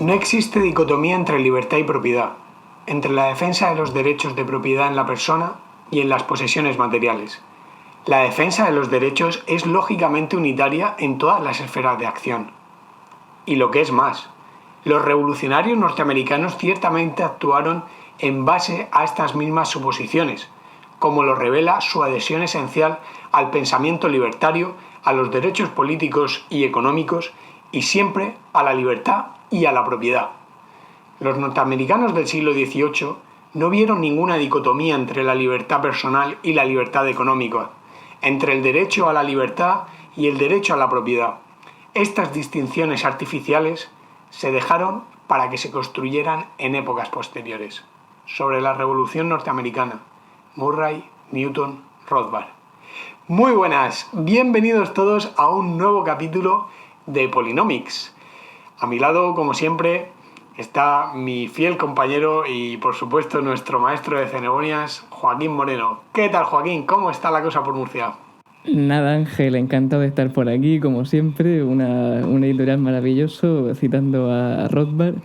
No existe dicotomía entre libertad y propiedad, entre la defensa de los derechos de propiedad en la persona y en las posesiones materiales. La defensa de los derechos es lógicamente unitaria en todas las esferas de acción. Y lo que es más, los revolucionarios norteamericanos ciertamente actuaron en base a estas mismas suposiciones, como lo revela su adhesión esencial al pensamiento libertario, a los derechos políticos y económicos y siempre a la libertad y a la propiedad. Los norteamericanos del siglo XVIII no vieron ninguna dicotomía entre la libertad personal y la libertad económica, entre el derecho a la libertad y el derecho a la propiedad. Estas distinciones artificiales se dejaron para que se construyeran en épocas posteriores. Sobre la Revolución Norteamericana, Murray Newton Rothbard. Muy buenas, bienvenidos todos a un nuevo capítulo de Polynomics. A mi lado, como siempre, está mi fiel compañero y, por supuesto, nuestro maestro de ceremonias, Joaquín Moreno. ¿Qué tal, Joaquín? ¿Cómo está la cosa por Murcia? Nada, Ángel, encantado de estar por aquí, como siempre, una editorial maravilloso, citando a Rothbard,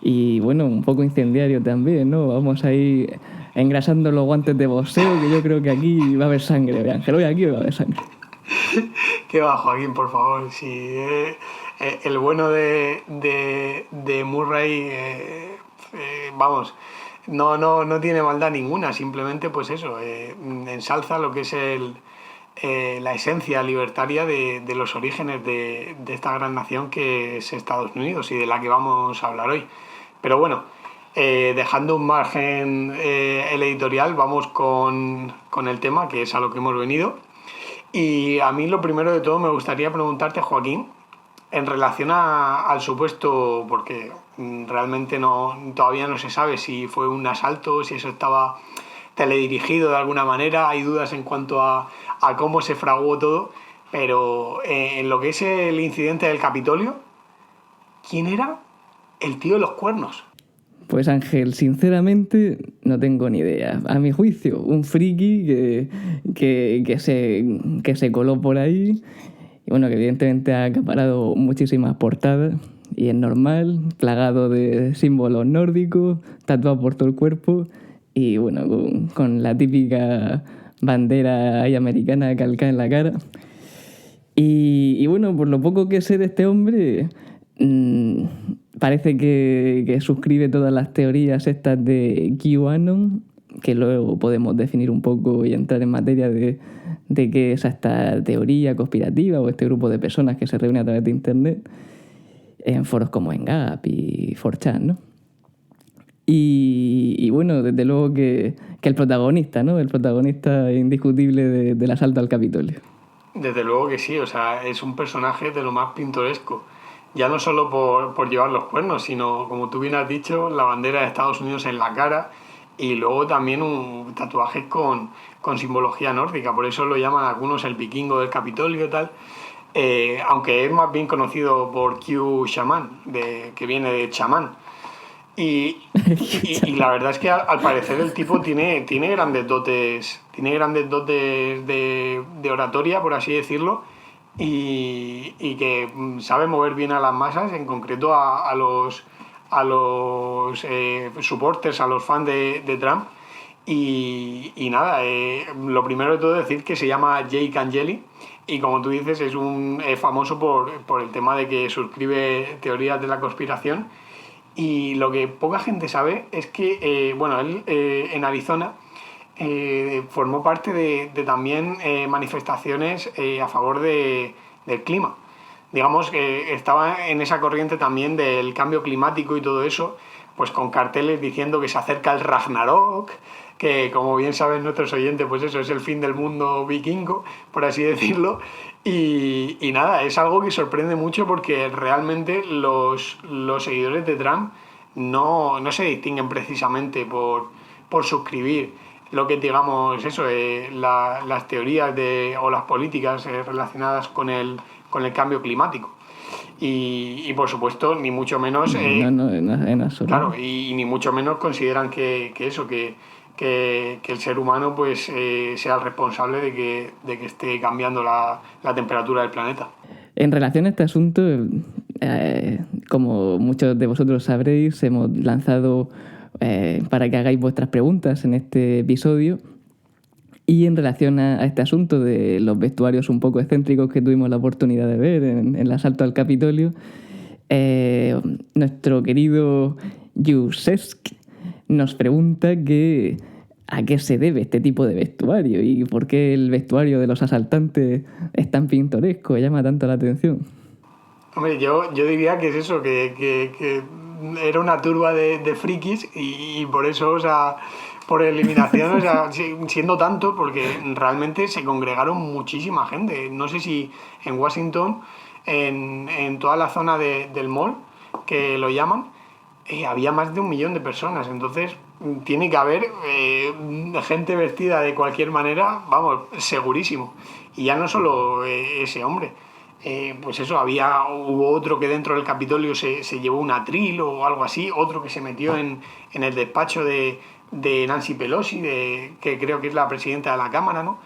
y bueno, un poco incendiario también, ¿no? Vamos a ir engrasando los guantes de boxeo, que yo creo que aquí va a haber sangre, Ángel, hoy aquí va a haber sangre. ¿Qué va, Joaquín, por favor? Si el bueno de Murray, vamos, no tiene maldad ninguna, simplemente pues eso, ensalza lo que es la esencia libertaria de los orígenes de esta gran nación que es Estados Unidos y de la que vamos a hablar hoy. Pero bueno, dejando un margen el editorial, vamos con el tema, que es a lo que hemos venido. Y a mí lo primero de todo me gustaría preguntarte, Joaquín, en relación al supuesto, porque realmente todavía no se sabe si fue un asalto, si eso estaba teledirigido de alguna manera, hay dudas en cuanto a cómo se fraguó todo, pero en lo que es el incidente del Capitolio, ¿quién era el tío de los cuernos? Pues Ángel, sinceramente no tengo ni idea. A mi juicio, un friki que se coló por ahí y bueno, que evidentemente ha acaparado muchísimas portadas y es normal, plagado de símbolos nórdicos, tatuado por todo el cuerpo y bueno, con la típica bandera ahí americana calcada en la cara. Y bueno, por lo poco que sé de este hombre, parece que suscribe todas las teorías estas de QAnon, que luego podemos definir un poco y entrar en materia de qué es esta teoría conspirativa o este grupo de personas que se reúne a través de internet en foros como Engap y 4chan, ¿no? Y bueno, desde luego que el protagonista, ¿no? El protagonista indiscutible del asalto al Capitolio. Desde luego que sí, o sea, es un personaje de lo más pintoresco. Ya no solo por llevar los cuernos, sino, como tú bien has dicho, la bandera de Estados Unidos en la cara y luego también un tatuaje con simbología nórdica. Por eso lo llaman algunos el vikingo del Capitolio y tal. Aunque es más bien conocido por Q Shaman, que viene de chamán. Y la verdad es que al parecer el tipo tiene grandes dotes, de oratoria, por así decirlo, y que sabe mover bien a las masas, en concreto a los supporters, a los fans de Trump. Y nada, lo primero de todo es decir que se llama Jake Angeli y, como tú dices, es famoso por el tema de que suscribe teorías de la conspiración. Y lo que poca gente sabe es que, él en Arizona formó parte de también manifestaciones a favor del clima. Digamos que estaba en esa corriente también del cambio climático y todo eso, pues con carteles diciendo que se acerca el Ragnarok, que, como bien saben nuestros oyentes, pues eso es el fin del mundo vikingo, por así decirlo. Y nada, es algo que sorprende mucho porque realmente los seguidores de Trump no se distinguen precisamente por suscribir lo que, digamos, eso, las teorías o las políticas relacionadas con el cambio climático. Y por supuesto, ni mucho menos... No, en absoluto. Claro, y ni mucho menos consideran que el ser humano pues sea el responsable de que esté cambiando la temperatura del planeta. En relación a este asunto, como muchos de vosotros sabréis, hemos lanzado para que hagáis vuestras preguntas en este episodio. Y en relación a este asunto de los vestuarios un poco excéntricos que tuvimos la oportunidad de ver en el asalto al Capitolio, nuestro querido Yusesk nos pregunta a qué se debe este tipo de vestuario y por qué el vestuario de los asaltantes es tan pintoresco, llama tanto la atención. Hombre, yo diría que es eso, que era una turba de frikis y por eso, o sea, por eliminación, o sea, siendo tanto, porque realmente se congregaron muchísima gente. No sé si en Washington, en toda la zona del mall, que lo llaman, había más de 1 millón de personas. Entonces, tiene que haber gente vestida de cualquier manera, vamos, segurísimo. Y ya no solo ese hombre. Pues eso, hubo otro que dentro del Capitolio se llevó un atril o algo así, otro que se metió en el despacho de Nancy Pelosi, que creo que es la presidenta de la Cámara, ¿no?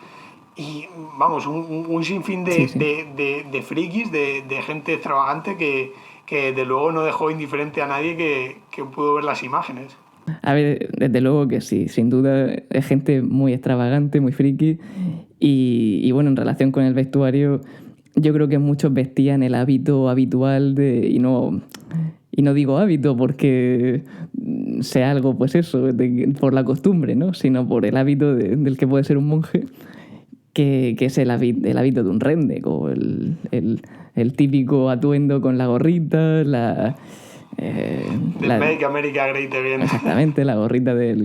Y vamos, un sinfín de frikis, de gente extravagante que de luego no dejó indiferente a nadie que pudo ver las imágenes. A ver, desde luego que sí, sin duda es gente muy extravagante, muy friki y bueno, en relación con el vestuario, yo creo que muchos vestían el hábito habitual y no digo hábito porque sea algo, pues eso, por la costumbre, ¿no? Sino por el hábito del que puede ser un monje, que es el hábito de un redneck, o el típico atuendo con la gorrita, Make America Great Again. Exactamente, la gorrita del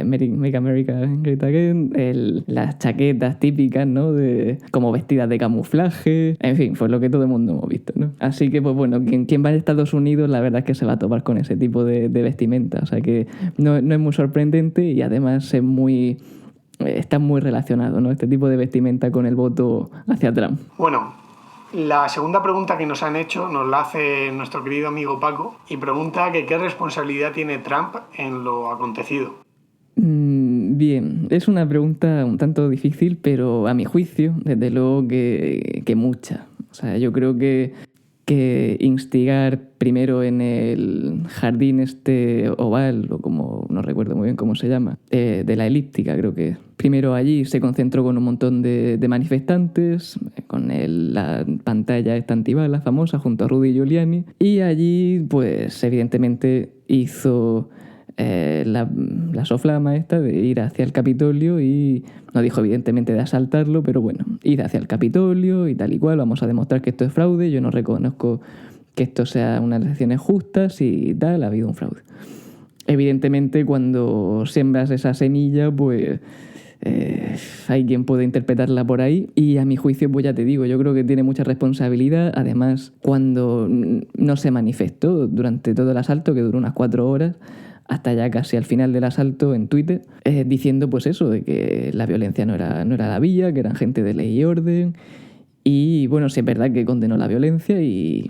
Make America Great Again, las chaquetas típicas, ¿no? Como vestidas de camuflaje, en fin, fue lo que todo el mundo hemos visto, ¿no? Así que, pues bueno, quien va a Estados Unidos, la verdad es que se va a topar con ese tipo de vestimenta, o sea que no es muy sorprendente y además está muy relacionado, ¿no? Este tipo de vestimenta con el voto hacia Trump. Bueno, la segunda pregunta que nos han hecho nos la hace nuestro querido amigo Paco y pregunta que qué responsabilidad tiene Trump en lo acontecido. Bien, es una pregunta un tanto difícil, pero a mi juicio, desde luego que mucha. O sea, yo creo que instigar primero en el jardín oval, o como no recuerdo muy bien cómo se llama, de la elíptica creo que. Primero allí se concentró con un montón de manifestantes, con la pantalla esta antibala famosa junto a Rudy Giuliani, y allí pues evidentemente hizo la soflama esta de ir hacia el Capitolio y no dijo evidentemente de asaltarlo, pero bueno, ir hacia el Capitolio y tal y cual, vamos a demostrar que esto es fraude, yo no reconozco que esto sea unas elecciones justas y tal, ha habido un fraude. Evidentemente cuando siembras esa semilla, pues hay quien puede interpretarla por ahí y a mi juicio, pues ya te digo, yo creo que tiene mucha responsabilidad. Además, cuando no se manifestó durante todo el asalto, que duró unas 4 horas, hasta ya casi al final del asalto en Twitter, diciendo pues eso, de que la violencia no era la vía, que eran gente de ley y orden. Y bueno, sí es verdad que condenó la violencia y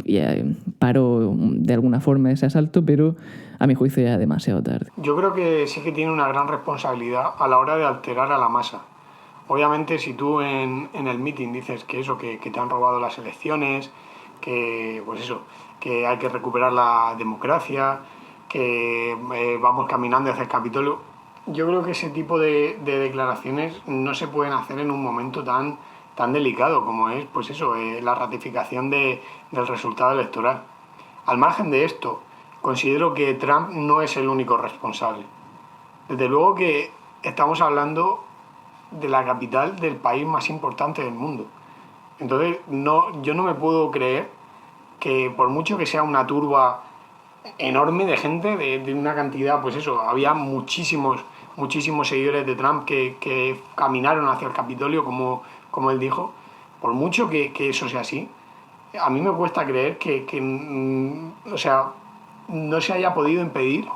paró de alguna forma ese asalto, pero a mi juicio ya demasiado tarde. Yo creo que sí que tiene una gran responsabilidad a la hora de alterar a la masa. Obviamente si tú en el meeting dices que te han robado las elecciones, que pues eso, que hay que recuperar la democracia, que vamos caminando hacia el Capitolio, yo creo que ese tipo de declaraciones no se pueden hacer en un momento tan delicado como es, pues eso, la ratificación del resultado electoral. Al margen de esto, considero que Trump no es el único responsable. Desde luego que estamos hablando de la capital del país más importante del mundo. Entonces, yo no me puedo creer que por mucho que sea una turba enorme de gente, de una cantidad, pues eso, había muchísimos seguidores de Trump que caminaron hacia el Capitolio, como él dijo, por mucho que eso sea así, a mí me cuesta creer que o sea, no se haya podido impedir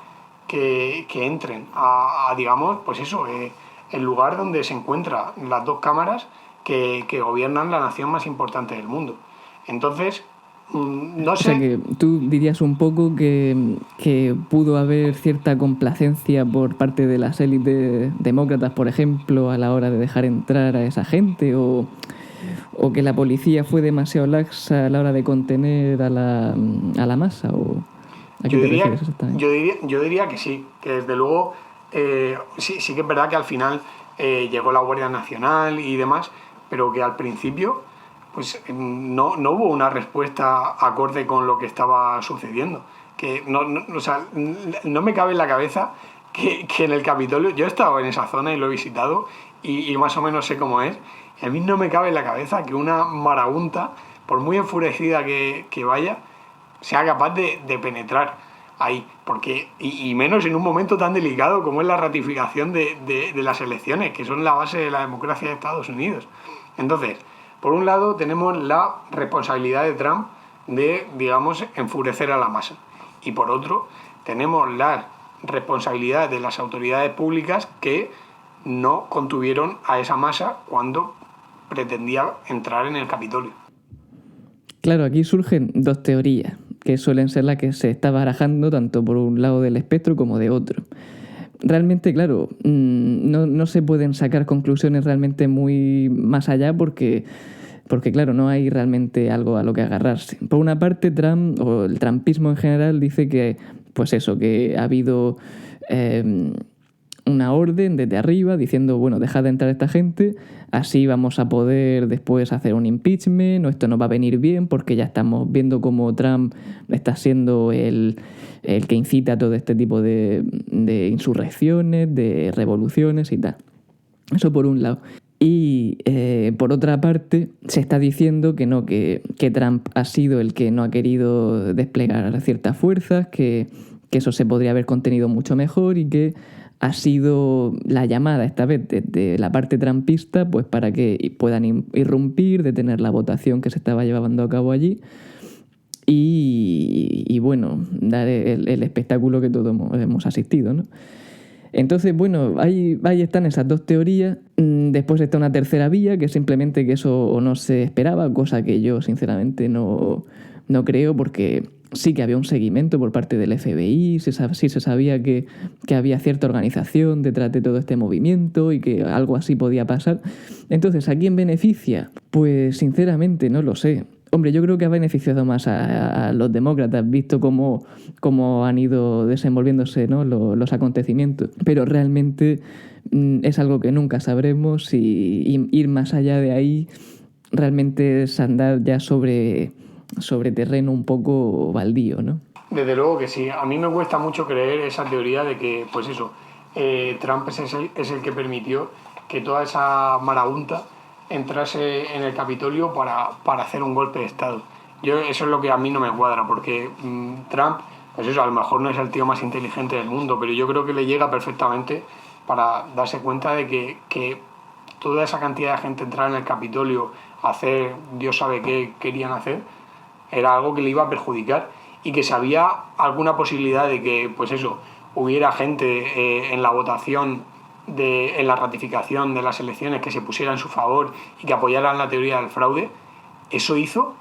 que entren a digamos, pues eso, el lugar donde se encuentran las 2 cámaras que gobiernan la nación más importante del mundo. Entonces, no sé. O sea que tú dirías un poco que pudo haber cierta complacencia por parte de las élites demócratas, por ejemplo, a la hora de dejar entrar a esa gente, o o que la policía fue demasiado laxa a la hora de contener a la masa, o ¿a qué Yo te diría, refieres exactamente? yo diría que sí, que desde luego sí que es verdad que al final llegó la Guardia Nacional y demás, pero que al principio pues no hubo una respuesta acorde con lo que estaba sucediendo. Que o sea, no me cabe en la cabeza que en el Capitolio, yo he estado en esa zona y lo he visitado y más o menos sé cómo es, y a mí no me cabe en la cabeza que una marabunta, por muy enfurecida que vaya, sea capaz de penetrar ahí, porque y menos en un momento tan delicado como es la ratificación de las elecciones, que son la base de la democracia de Estados Unidos. Entonces, por un lado tenemos la responsabilidad de Trump de, digamos, enfurecer a la masa, y por otro tenemos la responsabilidad de las autoridades públicas que no contuvieron a esa masa cuando pretendía entrar en el Capitolio. Claro, aquí surgen dos teorías, que suelen ser las que se está barajando tanto por un lado del espectro como de otro. Realmente, claro, no se pueden sacar conclusiones realmente muy más allá porque claro, no hay realmente algo a lo que agarrarse. Por una parte, Trump, o el trumpismo en general, dice que, pues eso, que ha habido una orden desde arriba diciendo, bueno, dejad de entrar esta gente, así vamos a poder después hacer un impeachment, o esto no va a venir bien porque ya estamos viendo cómo Trump está siendo el que incita a todo este tipo de insurrecciones, de revoluciones y tal. Eso por un lado. Y por otra parte, se está diciendo que no, que Trump ha sido el que no ha querido desplegar ciertas fuerzas, que eso se podría haber contenido mucho mejor y que ha sido la llamada esta vez de la parte trumpista pues para que puedan irrumpir, detener la votación que se estaba llevando a cabo allí y bueno, dar el espectáculo que todos hemos asistido, ¿no? Entonces, bueno, ahí están esas dos teorías. Después está una tercera vía, que es simplemente que eso no se esperaba, cosa que yo sinceramente no creo, porque sí que había un seguimiento por parte del FBI, sí se sabía que había cierta organización detrás de todo este movimiento y que algo así podía pasar. Entonces, ¿a quién beneficia? Pues sinceramente no lo sé. Hombre, yo creo que ha beneficiado más a los demócratas, visto cómo han ido desenvolviéndose, ¿no?, los acontecimientos. Pero realmente es algo que nunca sabremos, y ir más allá de ahí realmente es andar ya sobre terreno un poco baldío, ¿no? Desde luego que sí. A mí me cuesta mucho creer esa teoría de que, pues eso, Trump es el que permitió que toda esa marabunta entrase en el Capitolio para hacer un golpe de Estado. Eso es lo que a mí no me cuadra, porque Trump, pues eso, a lo mejor no es el tío más inteligente del mundo, pero yo creo que le llega perfectamente para darse cuenta de que toda esa cantidad de gente entrar en el Capitolio a hacer, Dios sabe qué querían hacer, era algo que le iba a perjudicar, y que si había alguna posibilidad de que, pues eso, hubiera gente en la votación, en la ratificación de las elecciones, que se pusiera en su favor y que apoyaran la teoría del fraude, eso hizo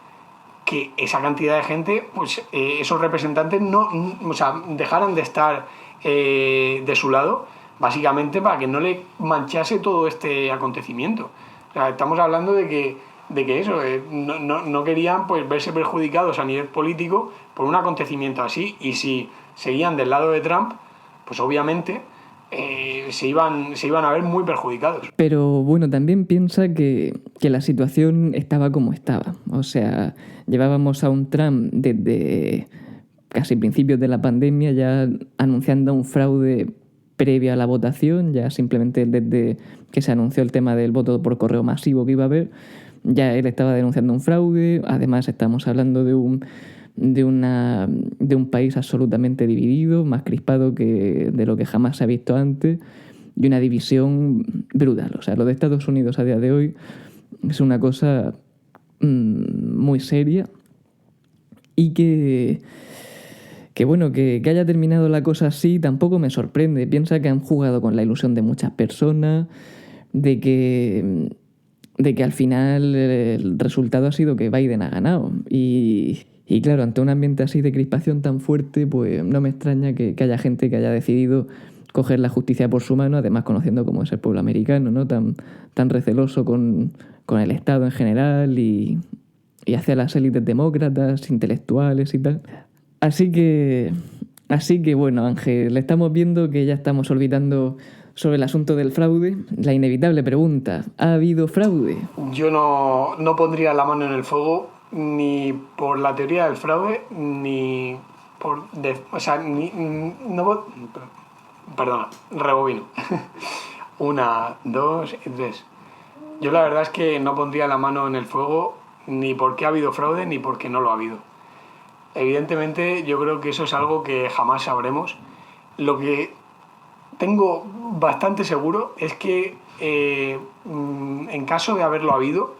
que esa cantidad de gente, pues esos representantes o sea, dejaran de estar de su lado, básicamente para que no le manchase todo este acontecimiento. O sea, estamos hablando de que eso, no querían pues verse perjudicados a nivel político por un acontecimiento así, y si seguían del lado de Trump, pues obviamente se iban a ver muy perjudicados. Pero bueno, también piensa que la situación estaba como estaba. O sea, llevábamos a un Trump desde casi principios de la pandemia ya anunciando un fraude previo a la votación, ya simplemente desde que se anunció el tema del voto por correo masivo que iba a haber, ya él estaba denunciando un fraude. Además estamos hablando de un país absolutamente dividido, más crispado de lo que jamás se ha visto antes, y una división brutal. O sea, lo de Estados Unidos a día de hoy es una cosa muy seria, y que bueno, que haya terminado la cosa así tampoco me sorprende. Piensa que han jugado con la ilusión de muchas personas, de que al final el resultado ha sido que Biden ha ganado. Y claro, ante un ambiente así de crispación tan fuerte, pues no me extraña que haya gente que haya decidido coger la justicia por su mano, además conociendo cómo es el pueblo americano, ¿no? Tan receloso con el Estado en general y hacia las élites demócratas, intelectuales y tal. Así que bueno, Ángel, estamos viendo que ya estamos orbitando sobre el asunto del fraude. La inevitable pregunta, ¿ha habido fraude? Yo no pondría la mano en el fuego ni por la teoría del fraude, ni por... Perdona, rebobino. 1, 2 y 3. Yo la verdad es que no pondría la mano en el fuego ni porque ha habido fraude ni porque no lo ha habido. Evidentemente yo creo que eso es algo que jamás sabremos. Lo que tengo bastante seguro es que en caso de haberlo habido,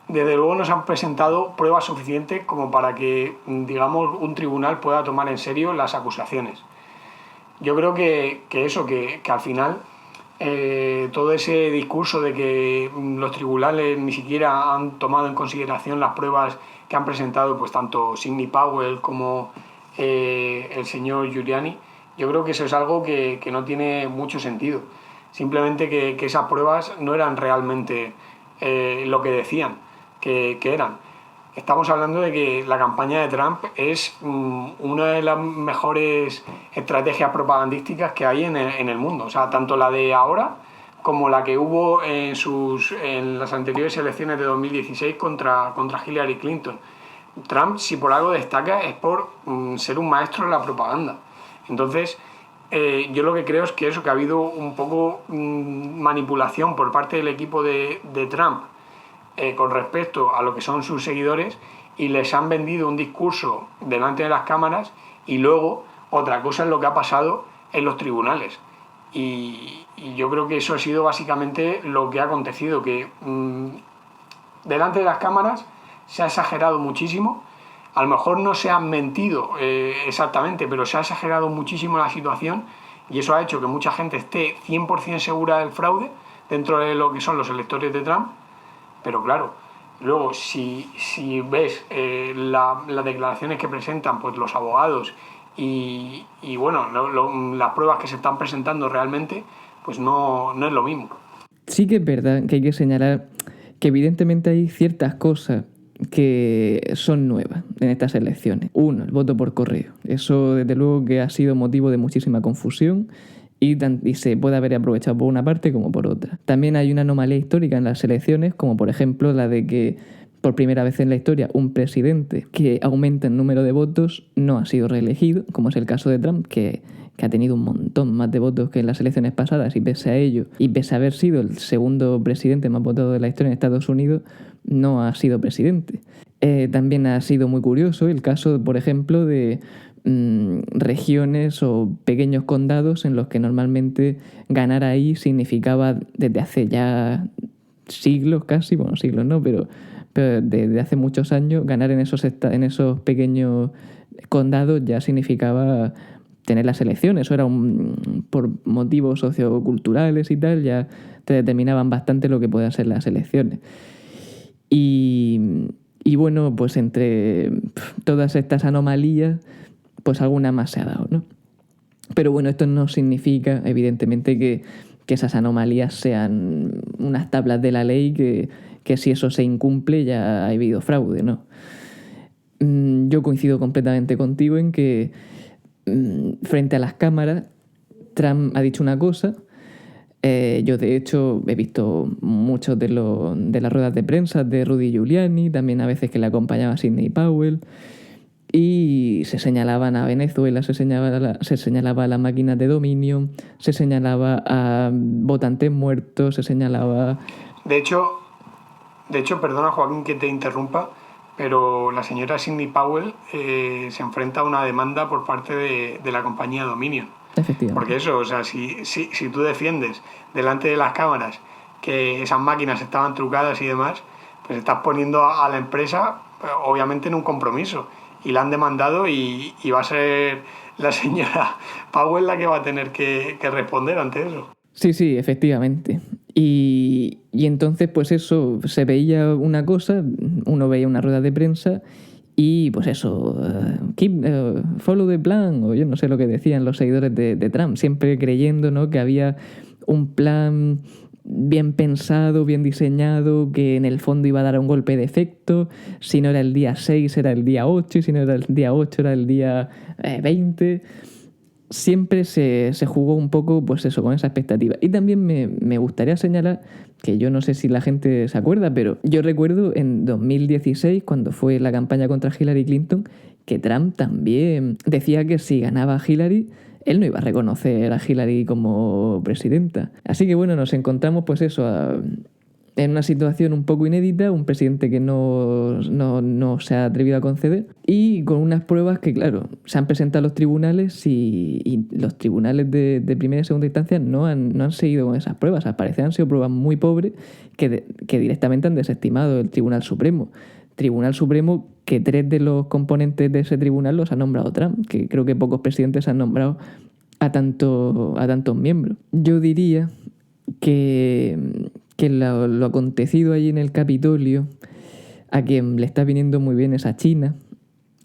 desde luego nos han presentado pruebas suficientes como para que, digamos, un tribunal pueda tomar en serio las acusaciones. Yo creo que al final todo ese discurso de que los tribunales ni siquiera han tomado en consideración las pruebas que han presentado pues tanto Sidney Powell como el señor Giuliani, yo creo que eso es algo que no tiene mucho sentido. Simplemente que esas pruebas no eran realmente lo que decían que eran. Estamos hablando de que la campaña de Trump es una de las mejores estrategias propagandísticas que hay en el mundo. O sea, tanto la de ahora como la que hubo en las anteriores elecciones de 2016 contra Hillary Clinton. Trump, si por algo destaca, es por ser un maestro en la propaganda. Entonces, yo lo que creo es que ha habido un poco manipulación por parte del equipo de Trump con respecto a lo que son sus seguidores, y les han vendido un discurso delante de las cámaras, y luego otra cosa es lo que ha pasado en los tribunales. Y yo creo que eso ha sido básicamente lo que ha acontecido, que delante de las cámaras se ha exagerado muchísimo. A lo mejor no se ha mentido exactamente, pero se ha exagerado muchísimo la situación, y eso ha hecho que mucha gente esté 100% segura del fraude dentro de lo que son los electores de Trump. Pero claro, luego si ves las declaraciones que presentan pues los abogados y bueno, las pruebas que se están presentando realmente, pues no es lo mismo. Sí que es verdad que hay que señalar que evidentemente hay ciertas cosas que son nuevas en estas elecciones. Uno, el voto por correo. Eso desde luego que ha sido motivo de muchísima confusión y se puede haber aprovechado por una parte como por otra. También hay una anomalía histórica en las elecciones, como por ejemplo la de que por primera vez en la historia un presidente que aumenta el número de votos no ha sido reelegido, como es el caso de Trump, que ha tenido un montón más de votos que en las elecciones pasadas, y pese a ello, y pese a haber sido el segundo presidente más votado de la historia en Estados Unidos, no ha sido presidente. También ha sido muy curioso el caso, por ejemplo, de regiones o pequeños condados en los que normalmente ganar ahí significaba desde hace ya siglos casi, bueno, siglos no, pero desde hace muchos años ganar en esos pequeños condados ya significaba tener las elecciones. Eso era por motivos socioculturales y tal, ya te determinaban bastante lo que podían ser las elecciones. Y bueno, pues entre todas estas anomalías, pues alguna más se ha dado, ¿no? Pero bueno, esto no significa, evidentemente, que esas anomalías sean unas tablas de la ley que si eso se incumple ya ha habido fraude, ¿no? Yo coincido completamente contigo en que frente a las cámaras Trump ha dicho una cosa. Yo de hecho he visto muchos de las ruedas de prensa de Rudy Giuliani, también a veces que le acompañaba Sidney Powell, y se señalaban a Venezuela, se señalaba a las máquinas de dominio, se señalaba a votantes muertos, se señalaba... De hecho, perdona Joaquín que te interrumpa, pero la señora Sidney Powell se enfrenta a una demanda por parte de la compañía Dominion. Efectivamente. Porque eso, o sea, si tú defiendes delante de las cámaras que esas máquinas estaban trucadas y demás, pues estás poniendo a la empresa obviamente en un compromiso, y la han demandado, y va a ser la señora Powell la que va a tener que responder ante eso. Sí, efectivamente. Y entonces, pues eso, se veía una cosa, uno veía una rueda de prensa Y pues eso, follow the plan, o yo no sé lo que decían los seguidores de Trump, siempre creyendo, ¿no?, que había un plan bien pensado, bien diseñado, que en el fondo iba a dar un golpe de efecto. Si no era el día 6 era el día 8, y si no era el día 8 era el día 20. Siempre se jugó un poco, pues eso, con esa expectativa. Y también me gustaría señalar, que yo no sé si la gente se acuerda, pero yo recuerdo en 2016, cuando fue la campaña contra Hillary Clinton, que Trump también decía que si ganaba Hillary, él no iba a reconocer a Hillary como presidenta. Así que bueno, nos encontramos pues eso, en una situación un poco inédita, un presidente que no se ha atrevido a conceder, y con unas pruebas que, claro, se han presentado a los tribunales y los tribunales de primera y segunda instancia no han seguido con esas pruebas. Al parecer han sido pruebas muy pobres que directamente han desestimado el Tribunal Supremo. Tribunal Supremo que 3 de los componentes de ese tribunal los ha nombrado Trump, que creo que pocos presidentes han nombrado a tantos miembros. Yo diría que lo acontecido allí en el Capitolio, a quien le está viniendo muy bien es a China,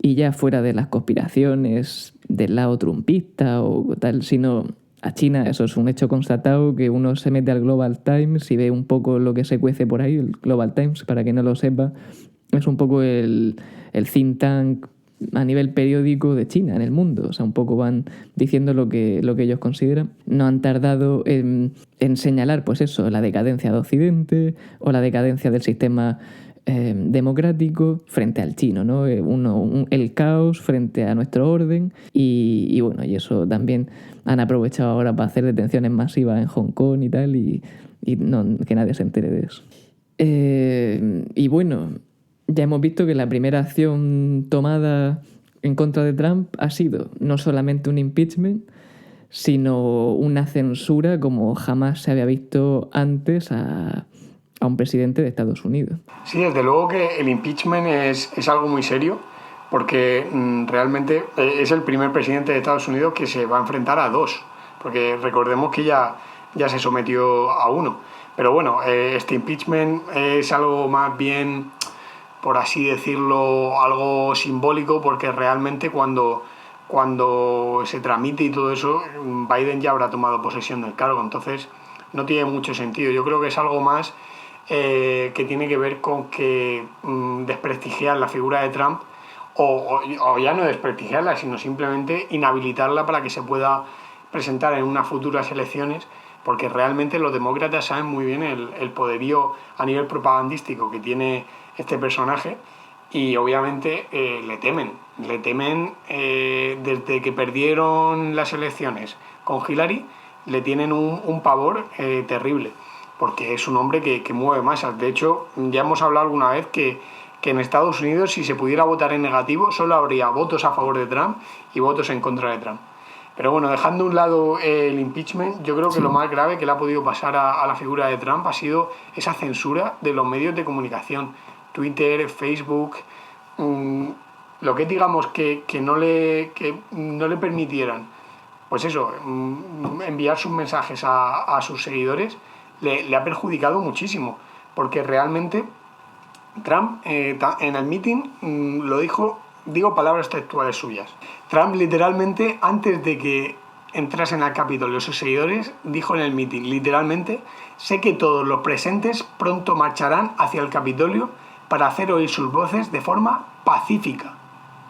y ya fuera de las conspiraciones del lado trumpista o tal, sino a China, eso es un hecho constatado, que uno se mete al Global Times y ve un poco lo que se cuece por ahí. El Global Times, para quien no lo sepa, es un poco el think tank a nivel periódico de China en el mundo. O sea, un poco van diciendo lo que ellos consideran. No han tardado en señalar, pues eso, la decadencia de Occidente o la decadencia del sistema democrático frente al chino, ¿no? El caos frente a nuestro orden y bueno, y eso también han aprovechado ahora para hacer detenciones masivas en Hong Kong y tal, y no, que nadie se entere de eso. Y bueno, ya hemos visto que la primera acción tomada en contra de Trump ha sido no solamente un impeachment, sino una censura como jamás se había visto antes a un presidente de Estados Unidos. Sí, desde luego que el impeachment es algo muy serio, porque realmente es el primer presidente de Estados Unidos que se va a enfrentar a 2, porque recordemos que ya se sometió a 1. Pero bueno, este impeachment es algo más bien, por así decirlo, algo simbólico, porque realmente cuando se tramite y todo eso, Biden ya habrá tomado posesión del cargo, entonces no tiene mucho sentido. Yo creo que es algo más que tiene que ver con que desprestigiar la figura de Trump, o ya no desprestigiarla, sino simplemente inhabilitarla para que se pueda presentar en unas futuras elecciones, porque realmente los demócratas saben muy bien el poderío a nivel propagandístico que tiene este personaje, y obviamente le temen desde que perdieron las elecciones con Hillary, le tienen un pavor terrible, porque es un hombre que mueve masas. De hecho, ya hemos hablado alguna vez que en Estados Unidos, si se pudiera votar en negativo, solo habría votos a favor de Trump y votos en contra de Trump. Pero bueno, dejando a un lado el impeachment, yo creo que lo más grave que le ha podido pasar a la figura de Trump ha sido esa censura de los medios de comunicación, Twitter, Facebook, lo que digamos que no le permitieran, pues eso, enviar sus mensajes a sus seguidores, le ha perjudicado muchísimo, porque realmente Trump en el meeting lo digo palabras textuales suyas. Trump literalmente, antes de que entrasen al Capitolio sus seguidores, dijo en el meeting, literalmente: sé que todos los presentes pronto marcharán hacia el Capitolio para hacer oír sus voces de forma pacífica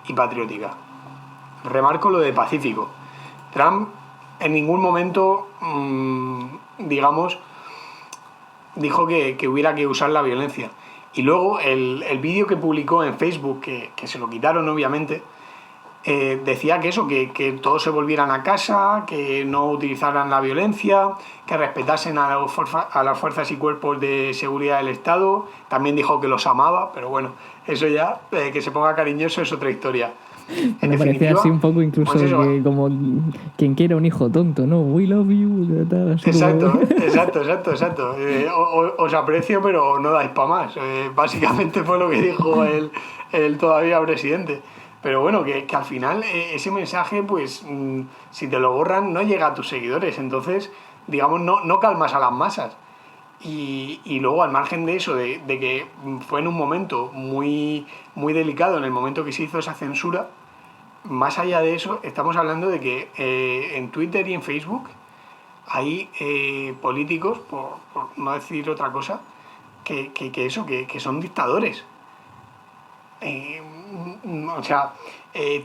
y patriótica. Remarco lo de pacífico. Trump en ningún momento, dijo que hubiera que usar la violencia. Y luego el vídeo que publicó en Facebook, que se lo quitaron obviamente, decía que todos se volvieran a casa, que no utilizaran la violencia, que respetasen a las fuerzas y cuerpos de seguridad del Estado. También dijo que los amaba, pero bueno, eso ya, que se ponga cariñoso, es otra historia. Me parecía así un poco incluso pues que como quien quiera un hijo tonto, ¿no? We love you. Tal, exacto, como... exacto. Os aprecio, pero no dais para más. Básicamente fue lo que dijo el todavía presidente. Pero bueno, que al final ese mensaje, pues, si te lo borran, no llega a tus seguidores. Entonces, digamos, no calmas a las masas. Y luego, al margen de eso, de que fue en un momento muy, muy delicado, en el momento que se hizo esa censura, más allá de eso, estamos hablando de que en Twitter y en Facebook hay políticos, por no decir otra cosa, que son dictadores. O sea,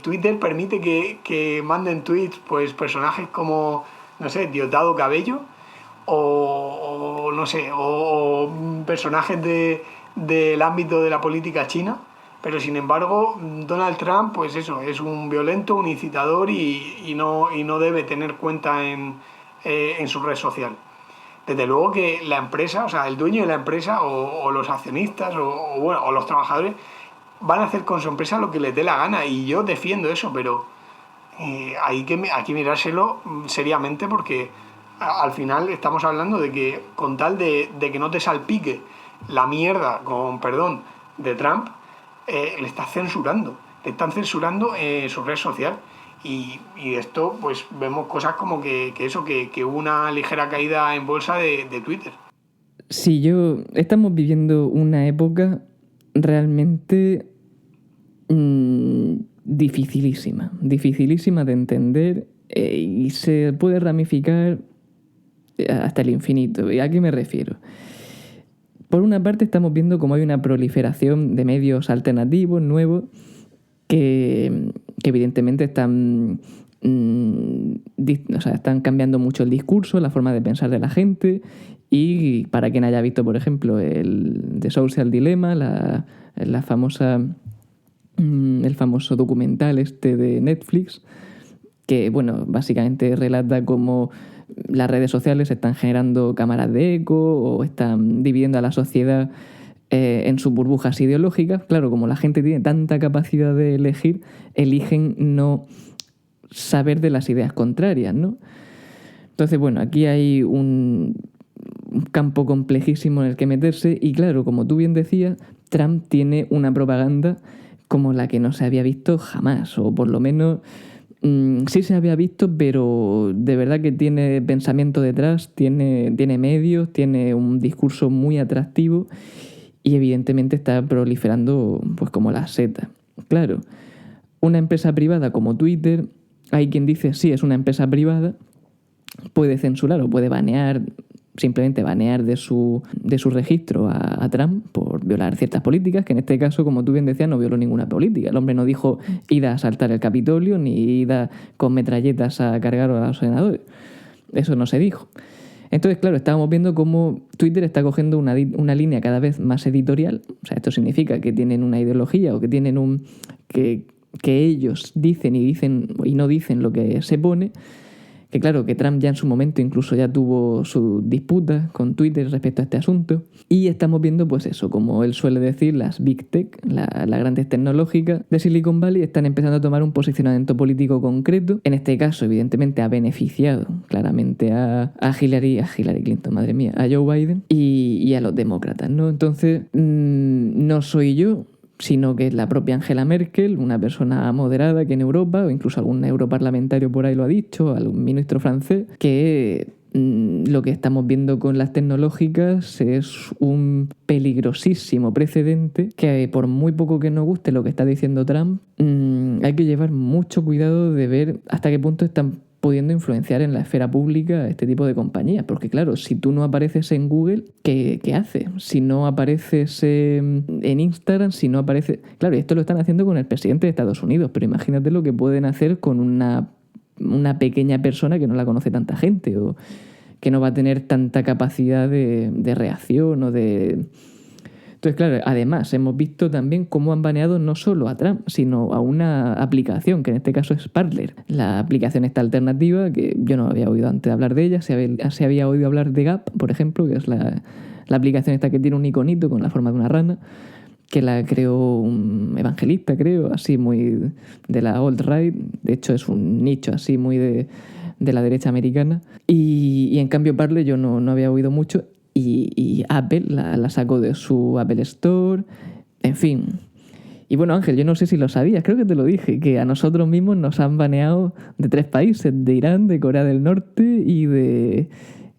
Twitter permite que manden tweets pues personajes como, no sé, Diosdado Cabello o no sé, o personajes del ámbito de la política china, pero sin embargo Donald Trump, pues eso, es un violento, un incitador y no debe tener cuenta en su red social. Desde luego que la empresa, o sea, el dueño de la empresa o los accionistas o los trabajadores van a hacer con su empresa lo que les dé la gana y yo defiendo eso, pero hay que mirárselo seriamente porque al final estamos hablando de que con tal de que no te salpique la mierda, con perdón, de Trump, le están censurando su red social. Y esto, pues vemos cosas como que hubo una ligera caída en bolsa de Twitter. Sí, estamos viviendo una época realmente dificilísima de entender y se puede ramificar hasta el infinito. ¿Y a qué me refiero? Por una parte estamos viendo cómo hay una proliferación de medios alternativos, nuevos, que evidentemente están cambiando mucho el discurso, la forma de pensar de la gente. Y para quien haya visto, por ejemplo, el The Social Dilemma, el famoso documental de Netflix, que bueno, básicamente relata cómo las redes sociales están generando cámaras de eco o están dividiendo a la sociedad en sus burbujas ideológicas. Claro, como la gente tiene tanta capacidad de elegir, eligen no saber de las ideas contrarias, ¿no? Entonces, bueno, aquí hay un campo complejísimo en el que meterse y claro, como tú bien decías, Trump tiene una propaganda como la que no se había visto jamás, o por lo menos sí se había visto, pero de verdad que tiene pensamiento detrás, tiene medios, tiene un discurso muy atractivo y evidentemente está proliferando pues como la seta. Claro, una empresa privada como Twitter, hay quien dice sí, es una empresa privada, puede censurar o puede banear, simplemente banear de su registro a Trump por violar ciertas políticas, que en este caso, como tú bien decías, no violó ninguna política. El hombre no dijo id a asaltar el Capitolio ni id con metralletas a cargar a los senadores. Eso no se dijo. Entonces, claro, estábamos viendo cómo Twitter está cogiendo una línea cada vez más editorial. O sea, esto significa que tienen una ideología o que tienen que ellos dicen y no dicen lo que se pone. Que claro, que Trump ya en su momento incluso ya tuvo su disputa con Twitter respecto a este asunto. Y estamos viendo pues eso, como él suele decir, las Big Tech, las grandes tecnológicas de Silicon Valley están empezando a tomar un posicionamiento político concreto. En este caso, evidentemente, ha beneficiado claramente a Hillary Clinton, madre mía, a Joe Biden y a los demócratas, ¿no? Entonces, no soy yo, sino que es la propia Angela Merkel, una persona moderada que en Europa, o incluso algún europarlamentario por ahí lo ha dicho, algún ministro francés, que lo que estamos viendo con las tecnológicas es un peligrosísimo precedente que por muy poco que nos guste lo que está diciendo Trump, hay que llevar mucho cuidado de ver hasta qué punto están pudiendo influenciar en la esfera pública este tipo de compañías. Porque claro, si tú no apareces en Google, ¿qué haces? Si no apareces en Instagram, si no apareces... Claro, y esto lo están haciendo con el presidente de Estados Unidos, pero imagínate lo que pueden hacer con una pequeña persona que no la conoce tanta gente o que no va a tener tanta capacidad de reacción o de... Entonces, claro, además hemos visto también cómo han baneado no solo a Trump, sino a una aplicación, que en este caso es Parler. La aplicación esta alternativa, que yo no había oído antes hablar de ella, se había oído hablar de Gap, por ejemplo, que es la aplicación esta que tiene un iconito con la forma de una rana, que la creó un evangelista, creo, así muy de la alt-right. De hecho, es un nicho así muy de la derecha americana. Y en cambio Parler yo no había oído mucho. Y Apple la sacó de su Apple Store, en fin. Y bueno, Ángel, yo no sé si lo sabías, creo que te lo dije, que a nosotros mismos nos han baneado de 3 países, de Irán, de Corea del Norte y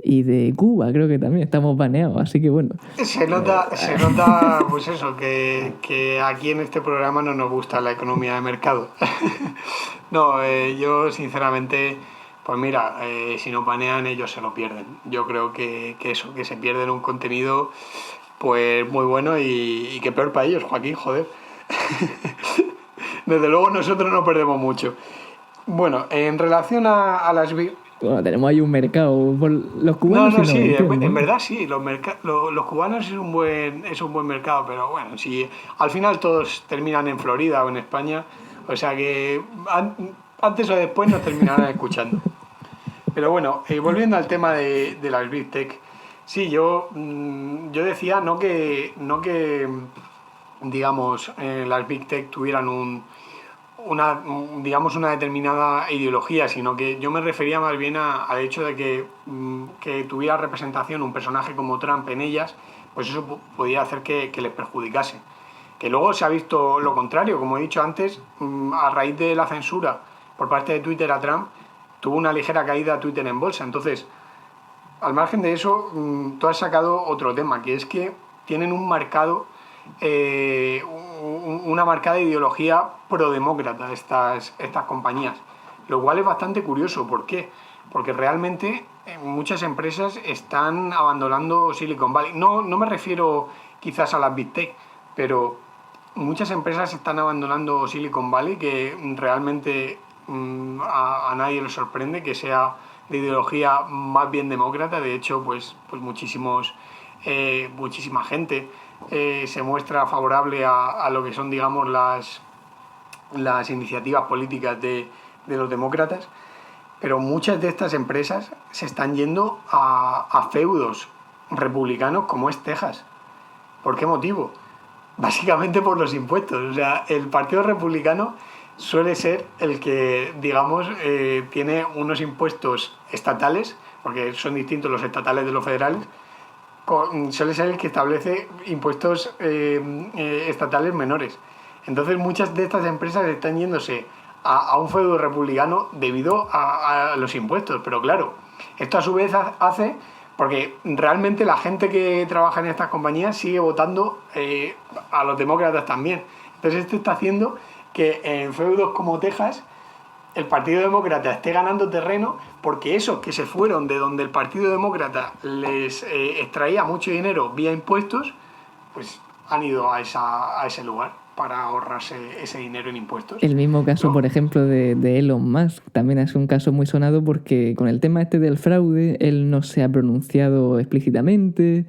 y de Cuba, creo que también estamos baneados, así que bueno. Se nota, pues eso, que aquí en este programa no nos gusta la economía de mercado. No, yo sinceramente, pues mira, si no banean ellos se lo pierden. Yo creo que eso, que se pierden un contenido pues muy bueno y que peor para ellos, Joaquín, joder. Desde luego nosotros no perdemos mucho. Bueno, en relación a las... Bueno, tenemos ahí un mercado. Los cubanos No, sí sí, nos entienden. en verdad sí, los cubanos es un buen mercado, pero bueno, sí, al final todos terminan en Florida o en España, o sea que antes o después nos terminarán escuchando. Pero bueno, volviendo al tema de las Big Tech, sí, yo decía no que digamos, las Big Tech tuvieran digamos, una determinada ideología, sino que yo me refería más bien al hecho de que tuviera representación un personaje como Trump en ellas, pues eso podía hacer que les perjudicase. Que luego se ha visto lo contrario, como he dicho antes, a raíz de la censura por parte de Twitter a Trump, tuvo una ligera caída a Twitter en bolsa. Entonces, al margen de eso, tú has sacado otro tema, que es que tienen una marcada ideología prodemócrata estas compañías, lo cual es bastante curioso. ¿Por qué? Porque realmente muchas empresas están abandonando Silicon Valley. No me refiero quizás a las Big Tech, pero muchas empresas están abandonando Silicon Valley que realmente a nadie le sorprende que sea de ideología más bien demócrata. De hecho, pues muchísima gente se muestra favorable a lo que son, digamos, las iniciativas políticas de los demócratas, pero muchas de estas empresas se están yendo a feudos republicanos como es Texas. ¿Por qué motivo? Básicamente por los impuestos. O sea, el Partido Republicano suele ser el que, digamos, tiene unos impuestos estatales, porque son distintos los estatales de los federales, suele ser el que establece impuestos estatales menores. Entonces muchas de estas empresas están yéndose a un feudo republicano debido a los impuestos. Pero claro, esto a su vez hace, porque realmente la gente que trabaja en estas compañías sigue votando a los demócratas también. Entonces esto está haciendo que en feudos como Texas el Partido Demócrata esté ganando terreno, porque esos que se fueron de donde el Partido Demócrata les extraía mucho dinero vía impuestos, pues han ido a ese lugar para ahorrarse ese dinero en impuestos. El mismo caso, ¿No? por ejemplo, de Elon Musk, también es un caso muy sonado porque con el tema este del fraude, él no se ha pronunciado explícitamente,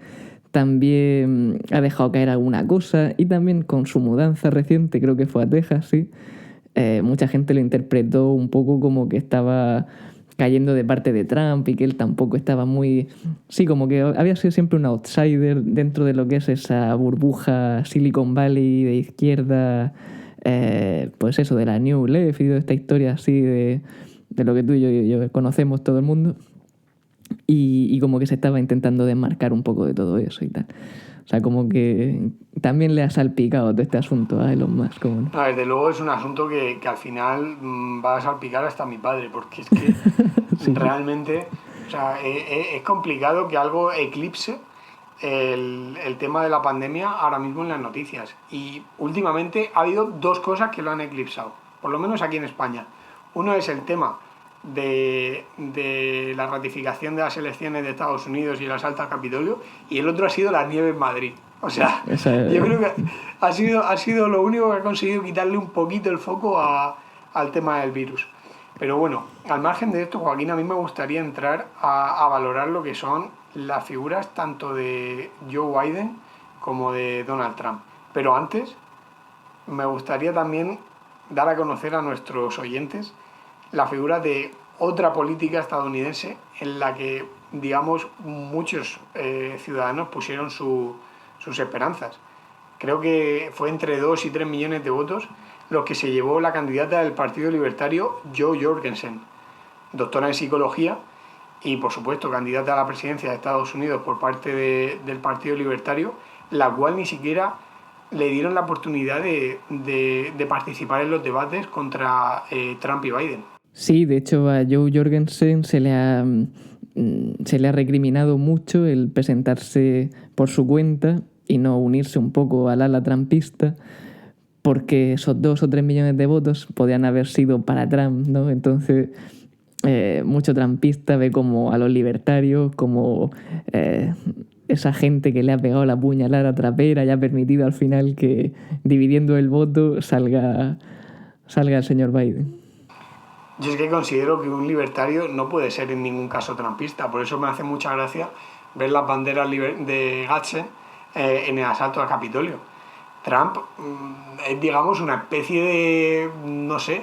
también ha dejado caer alguna cosa, y también con su mudanza reciente, creo que fue a Texas, sí, mucha gente lo interpretó un poco como que estaba cayendo de parte de Trump y que él tampoco estaba muy... Sí, como que había sido siempre un outsider dentro de lo que es esa burbuja Silicon Valley de izquierda, pues eso, de la New Left y de esta historia así de lo que tú y yo conocemos todo el mundo. Y como que se estaba intentando desmarcar un poco de todo eso y tal. O sea, como que también le ha salpicado todo este asunto a Elon Musk. ¿Cómo no? Desde luego es un asunto que al final va a salpicar hasta a mi padre, porque es que Sí. realmente, o sea, es complicado que algo eclipse el tema de la pandemia ahora mismo en las noticias. Y últimamente ha habido dos cosas que lo han eclipsado, por lo menos aquí en España. Uno es el tema de la ratificación de las elecciones de Estados Unidos y el asalto al Capitolio, y el otro ha sido la nieve en Madrid. O sea, yo creo que ha sido lo único que ha conseguido quitarle un poquito el foco al tema del virus. Pero bueno, al margen de esto, Joaquín, a mí me gustaría entrar a valorar lo que son las figuras tanto de Joe Biden como de Donald Trump. Pero antes, me gustaría también dar a conocer a nuestros oyentes la figura de otra política estadounidense en la que, digamos, muchos ciudadanos pusieron sus esperanzas. Creo que fue entre 2 y 3 millones de votos los que se llevó la candidata del Partido Libertario, Jo Jorgensen, doctora en psicología y, por supuesto, candidata a la presidencia de Estados Unidos por parte del Partido Libertario, la cual ni siquiera le dieron la oportunidad de participar en los debates contra Trump y Biden. Sí, de hecho a Joe Jorgensen se le ha se le ha recriminado mucho el presentarse por su cuenta y no unirse un poco al ala trumpista, porque esos 2 o 3 millones de votos podían haber sido para Trump, ¿no? Entonces, mucho trumpista ve como a los libertarios, como esa gente que le ha pegado la puñalada trapera y ha permitido al final que, dividiendo el voto, salga el señor Biden. Yo es que considero que un libertario no puede ser en ningún caso trumpista, por eso me hace mucha gracia ver las banderas de Gadsden en el asalto al Capitolio. Trump es, digamos, una especie de, no sé,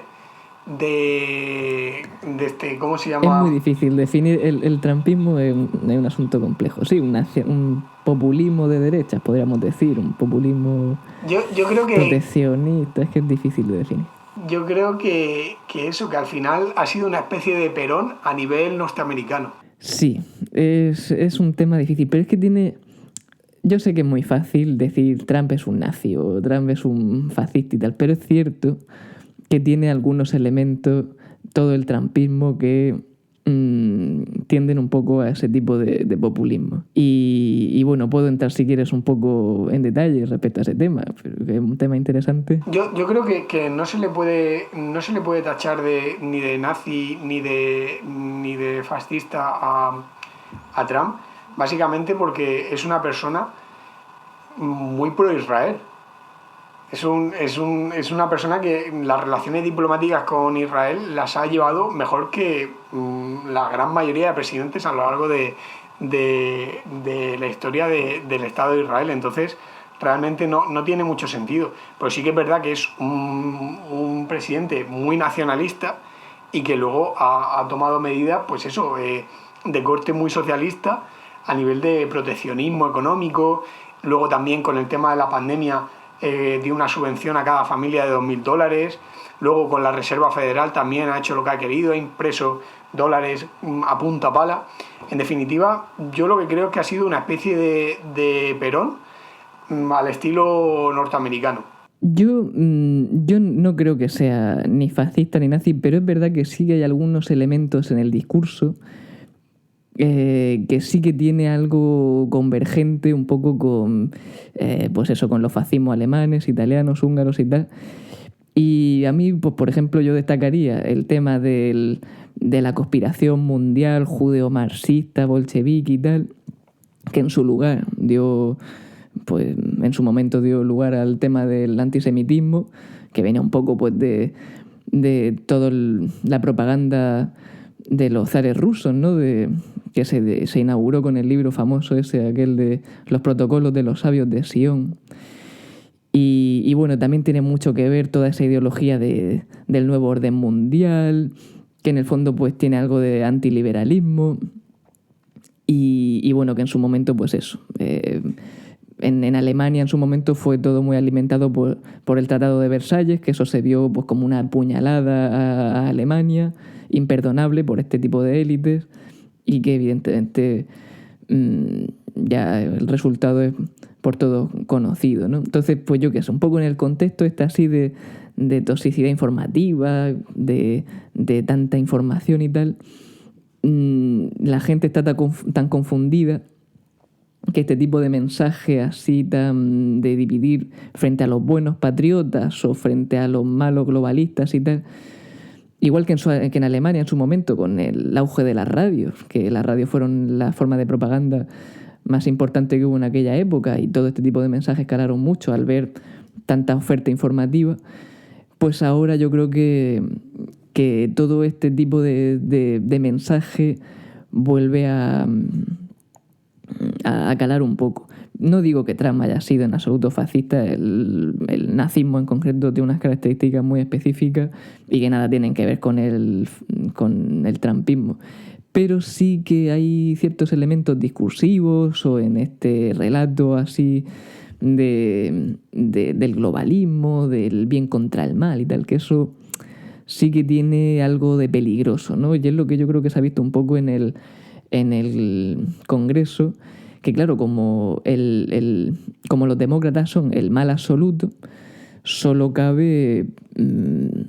¿cómo se llama? Es muy difícil definir el trumpismo, es un asunto complejo. Sí, un populismo de derechas, podríamos decir, un populismo yo creo que proteccionista, es que es difícil de definir. Yo creo que eso, que al final ha sido una especie de Perón a nivel norteamericano. Sí, es un tema difícil, pero es que tiene... Yo sé que es muy fácil decir Trump es un nazi o Trump es un fascista y tal, pero es cierto que tiene algunos elementos, todo el trumpismo, que tienden un poco a ese tipo de populismo. Y bueno, puedo entrar si quieres un poco en detalle respecto a ese tema, pero que es un tema interesante. Yo creo que no se le puede tachar ni de nazi ni de fascista a Trump, básicamente porque es una persona muy pro-Israel. Es una persona que las relaciones diplomáticas con Israel las ha llevado mejor que la gran mayoría de presidentes a lo largo de la historia del Estado de Israel. Entonces, realmente no tiene mucho sentido. Pero sí que es verdad que es un presidente muy nacionalista y que luego ha tomado medidas, pues eso, de corte muy socialista a nivel de proteccionismo económico. Luego también con el tema de la pandemia dio una subvención a cada familia de $2.000. Luego con la Reserva Federal también ha hecho lo que ha querido, ha impreso dólares a punta pala. En definitiva, yo lo que creo es que ha sido una especie de Perón al estilo norteamericano. Yo no creo que sea ni fascista ni nazi, pero es verdad que sí que hay algunos elementos en el discurso que sí que tiene algo convergente un poco con, pues eso, con los fascismos alemanes, italianos, húngaros y tal. Y a mí, pues por ejemplo, yo destacaría el tema de la conspiración mundial judeo-marxista, bolchevique y tal, que en su lugar pues en su momento dio lugar al tema del antisemitismo, que venía un poco pues de toda la propaganda de los zares rusos, ¿no? Que se inauguró con el libro famoso ese, aquel de los protocolos de los sabios de Sion. Y bueno, también tiene mucho que ver toda esa ideología del nuevo orden mundial, que en el fondo pues tiene algo de antiliberalismo. Y bueno, que en su momento pues eso... En Alemania en su momento fue todo muy alimentado por el Tratado de Versalles, que eso se vio pues como una puñalada a Alemania, imperdonable por este tipo de élites, y que evidentemente ya el resultado es por todo conocido, ¿no? Entonces, pues yo qué sé, un poco en el contexto está así de toxicidad informativa, de tanta información y tal, la gente está tan confundida que este tipo de mensaje así tan de dividir frente a los buenos patriotas o frente a los malos globalistas y tal, igual que en Alemania en su momento con el auge de las radios, que las radios fueron la forma de propaganda más importante que hubo en aquella época, y todo este tipo de mensajes calaron mucho al ver tanta oferta informativa, pues ahora yo creo que todo este tipo de mensaje vuelve a calar un poco. No digo que Trump haya sido en absoluto fascista, el nazismo en concreto tiene unas características muy específicas y que nada tienen que ver con el trumpismo. Pero sí que hay ciertos elementos discursivos o en este relato así del globalismo, del bien contra el mal y tal, que eso sí que tiene algo de peligroso, ¿no? Y es lo que yo creo que se ha visto un poco en el Congreso, que claro, como los demócratas son el mal absoluto, solo cabe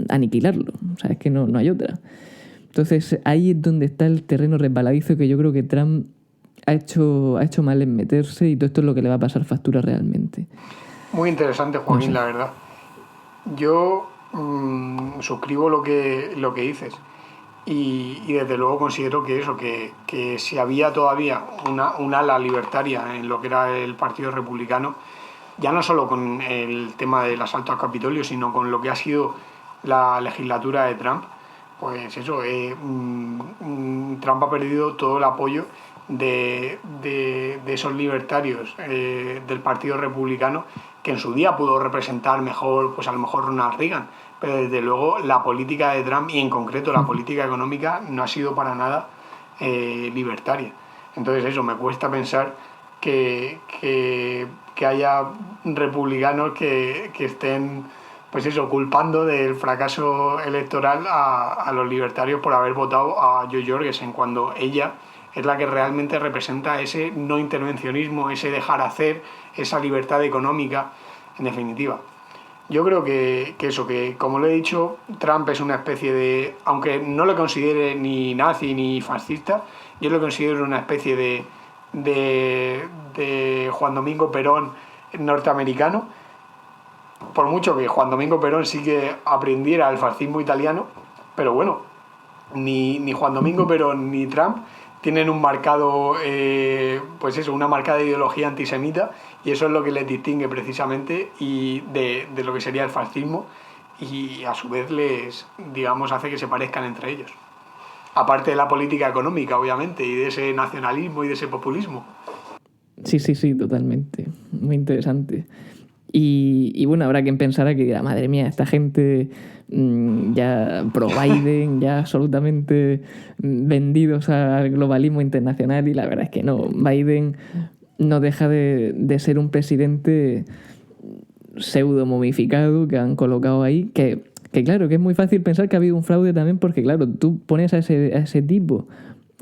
aniquilarlo. O sea, es que no hay otra. Entonces ahí es donde está el terreno resbaladizo que yo creo que Trump ha hecho mal en meterse, y todo esto es lo que le va a pasar factura realmente. Muy interesante, No Joaquín, sé. la verdad. Yo suscribo lo que dices. Y desde luego considero que eso, que si había todavía un ala libertaria en lo que era el Partido Republicano, ya no solo con el tema del asalto al Capitolio, sino con lo que ha sido la legislatura de Trump, pues eso, Trump ha perdido todo el apoyo de esos libertarios del Partido Republicano, que en su día pudo representar mejor, pues a lo mejor Ronald Reagan, pero desde luego la política de Trump, y en concreto la política económica, no ha sido para nada libertaria. Entonces eso, me cuesta pensar que haya republicanos que estén, pues eso, culpando del fracaso electoral a los libertarios por haber votado a Jo Jorgensen, cuando ella es la que realmente representa ese no intervencionismo, ese dejar hacer, esa libertad económica, en definitiva. Yo creo que eso, que como lo he dicho, Trump es una especie de, aunque no lo considere ni nazi ni fascista, yo lo considero una especie de Juan Domingo Perón norteamericano, por mucho que Juan Domingo Perón sí que aprendiera el fascismo italiano, pero bueno, ni Juan Domingo Perón ni Trump tienen un marcado, pues eso, una marcada ideología antisemita, y eso es lo que les distingue precisamente y de lo que sería el fascismo, y a su vez les, digamos, hace que se parezcan entre ellos. Aparte de la política económica, obviamente, y de ese nacionalismo y de ese populismo. Sí, totalmente. Muy interesante. Y bueno, habrá quien pensara que, madre mía, esta gente ya pro Biden, ya absolutamente vendidos al globalismo internacional, y la verdad es que no. Biden no deja de ser un presidente pseudo momificado que han colocado ahí, que claro, que es muy fácil pensar que ha habido un fraude también, porque claro, tú pones a ese tipo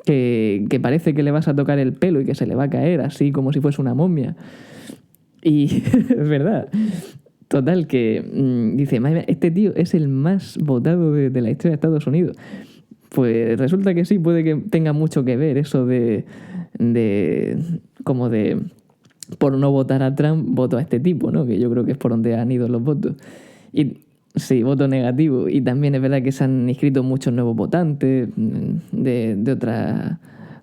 que parece que le vas a tocar el pelo y que se le va a caer así como si fuese una momia. Y es verdad. Total, que dice, madre mía, este tío es el más votado de la historia de Estados Unidos. Pues resulta que sí, puede que tenga mucho que ver eso como de por no votar a Trump, voto a este tipo, ¿no? Que yo creo que es por donde han ido los votos. Y sí, voto negativo. Y también es verdad que se han inscrito muchos nuevos votantes de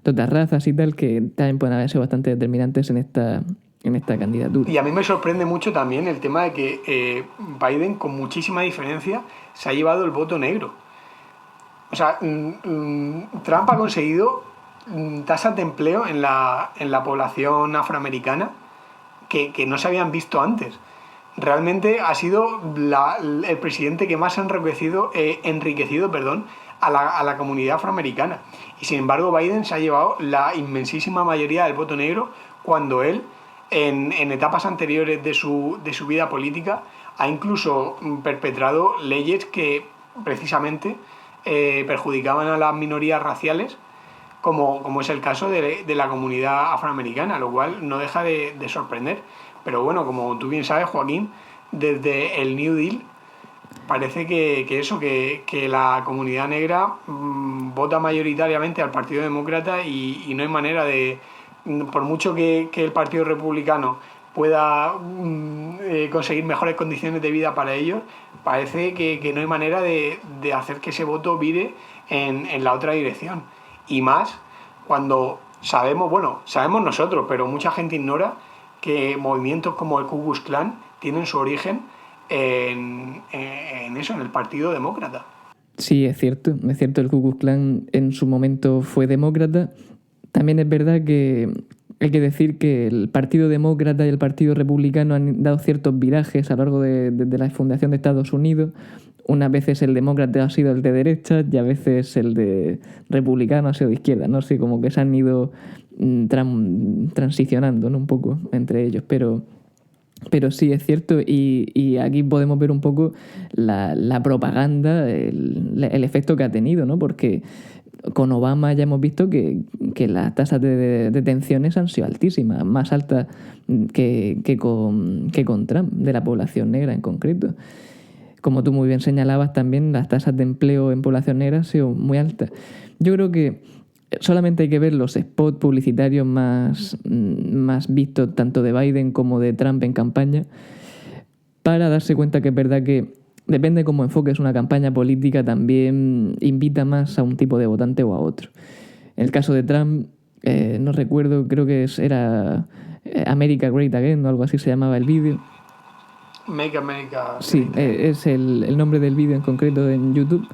otras razas y tal, que también pueden haber sido bastante determinantes en esta candidatura. Y a mí me sorprende mucho también el tema de que Biden, con muchísima diferencia, se ha llevado el voto negro. O sea, Trump ha conseguido tasas de empleo en la población afroamericana que no se habían visto antes. Realmente ha sido el presidente que más ha enriquecido a la comunidad afroamericana. Y sin embargo, Biden se ha llevado la inmensísima mayoría del voto negro, cuando él, en etapas anteriores de su vida política, ha incluso perpetrado leyes que precisamente perjudicaban a las minorías raciales, como es el caso de la comunidad afroamericana, lo cual no deja de sorprender. Pero bueno, como tú bien sabes, Joaquín, desde el New Deal parece que la comunidad negra vota mayoritariamente al Partido Demócrata, y no hay manera de, por mucho que el Partido Republicano pueda conseguir mejores condiciones de vida para ellos, parece que no hay manera de hacer que ese voto vire en la otra dirección. Y más cuando sabemos nosotros, pero mucha gente ignora que movimientos como el Ku Klux Klan tienen su origen en el Partido Demócrata. Sí, es cierto, el Ku Klux Klan en su momento fue demócrata. También es verdad que hay que decir que el Partido Demócrata y el Partido Republicano han dado ciertos virajes a lo largo de la fundación de Estados Unidos. Unas veces el demócrata ha sido el de derecha y a veces el de republicano ha sido de izquierda, ¿no? Sí, como que se han ido transicionando, ¿no? Un poco entre ellos, pero sí es cierto, y aquí podemos ver un poco la propaganda, el efecto que ha tenido, ¿no? Porque con Obama ya hemos visto que las tasas de detenciones han sido altísimas, más altas que con Trump, de la población negra en concreto. como tú muy bien señalabas, también las tasas de empleo en población negra han sido muy altas. Yo creo que solamente hay que ver los spots publicitarios más vistos tanto de Biden como de Trump en campaña para darse cuenta que es verdad que depende cómo enfoques una campaña política, también invita más a un tipo de votante o a otro. En el caso de Trump, no recuerdo, creo que era America Great Again o algo así se llamaba el vídeo. Make America Sí, es el nombre del vídeo en concreto en YouTube.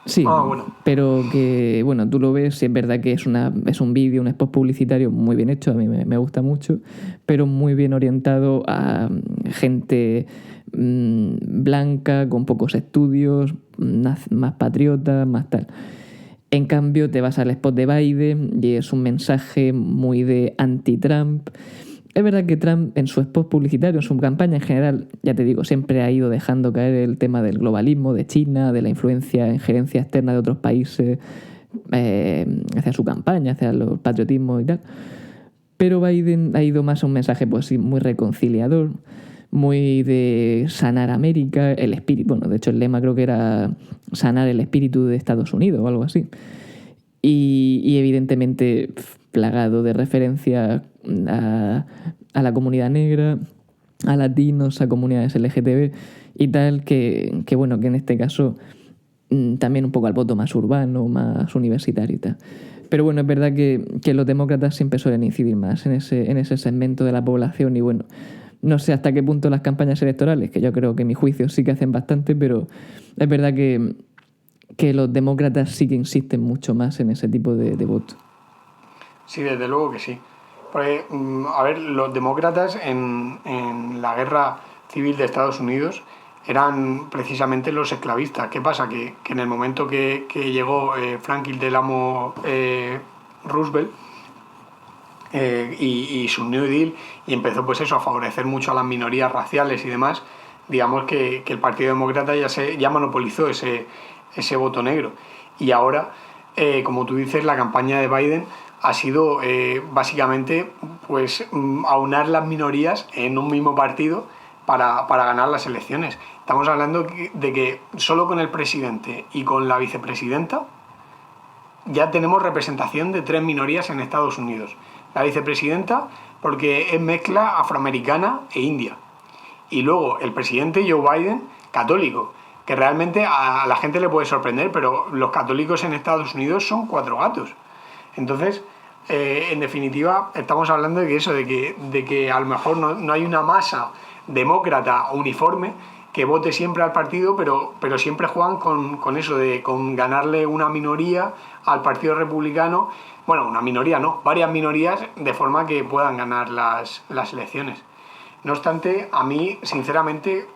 Sí, bueno. pero que, bueno, tú lo ves y es verdad que es un vídeo, un spot publicitario muy bien hecho, a mí me gusta mucho, pero muy bien orientado a gente blanca, con pocos estudios, más patriota, más tal. En cambio, te vas al spot de Biden y es un mensaje muy de anti-Trump. Es verdad que Trump en su spot publicitario, en su campaña en general, ya te digo, siempre ha ido dejando caer el tema del globalismo, de China, de la injerencia externa de otros países hacia su campaña, hacia el patriotismo y tal. Pero Biden ha ido más a un mensaje pues sí, muy reconciliador, muy de sanar América, el espíritu, bueno, de hecho el lema creo que era sanar el espíritu de Estados Unidos o algo así. Y evidentemente plagado de referencias a la comunidad negra, a latinos, a comunidades LGTB y tal, que bueno, que en este caso también un poco al voto más urbano, más universitario y tal. Pero bueno, es verdad que los demócratas siempre suelen incidir más en ese segmento de la población y bueno, no sé hasta qué punto las campañas electorales, que yo creo que en mi juicio sí que hacen bastante, pero es verdad que los demócratas sí que insisten mucho más en ese tipo de voto. Sí, desde luego que sí. Porque, a ver, los demócratas en la guerra civil de Estados Unidos eran precisamente los esclavistas. ¿Qué pasa? Que en el momento que llegó Franklin Delano Roosevelt y su New Deal y empezó pues eso a favorecer mucho a las minorías raciales y demás, digamos que el Partido Demócrata ya monopolizó ese voto negro. Y ahora, como tú dices, la campaña de Biden ha sido básicamente pues aunar las minorías en un mismo partido para ganar las elecciones. Estamos hablando de que solo con el presidente y con la vicepresidenta ya tenemos representación de 3 minorías en Estados Unidos. La vicepresidenta porque es mezcla afroamericana e india. Y luego el presidente Joe Biden, católico, que realmente a la gente le puede sorprender, pero los católicos en Estados Unidos son 4 gatos. Entonces, en definitiva, estamos hablando de que a lo mejor no hay una masa demócrata uniforme que vote siempre al partido, pero siempre juegan con eso con ganarle una minoría al Partido Republicano. Bueno, una minoría no, varias minorías, de forma que puedan ganar las elecciones. No obstante, a mí, sinceramente,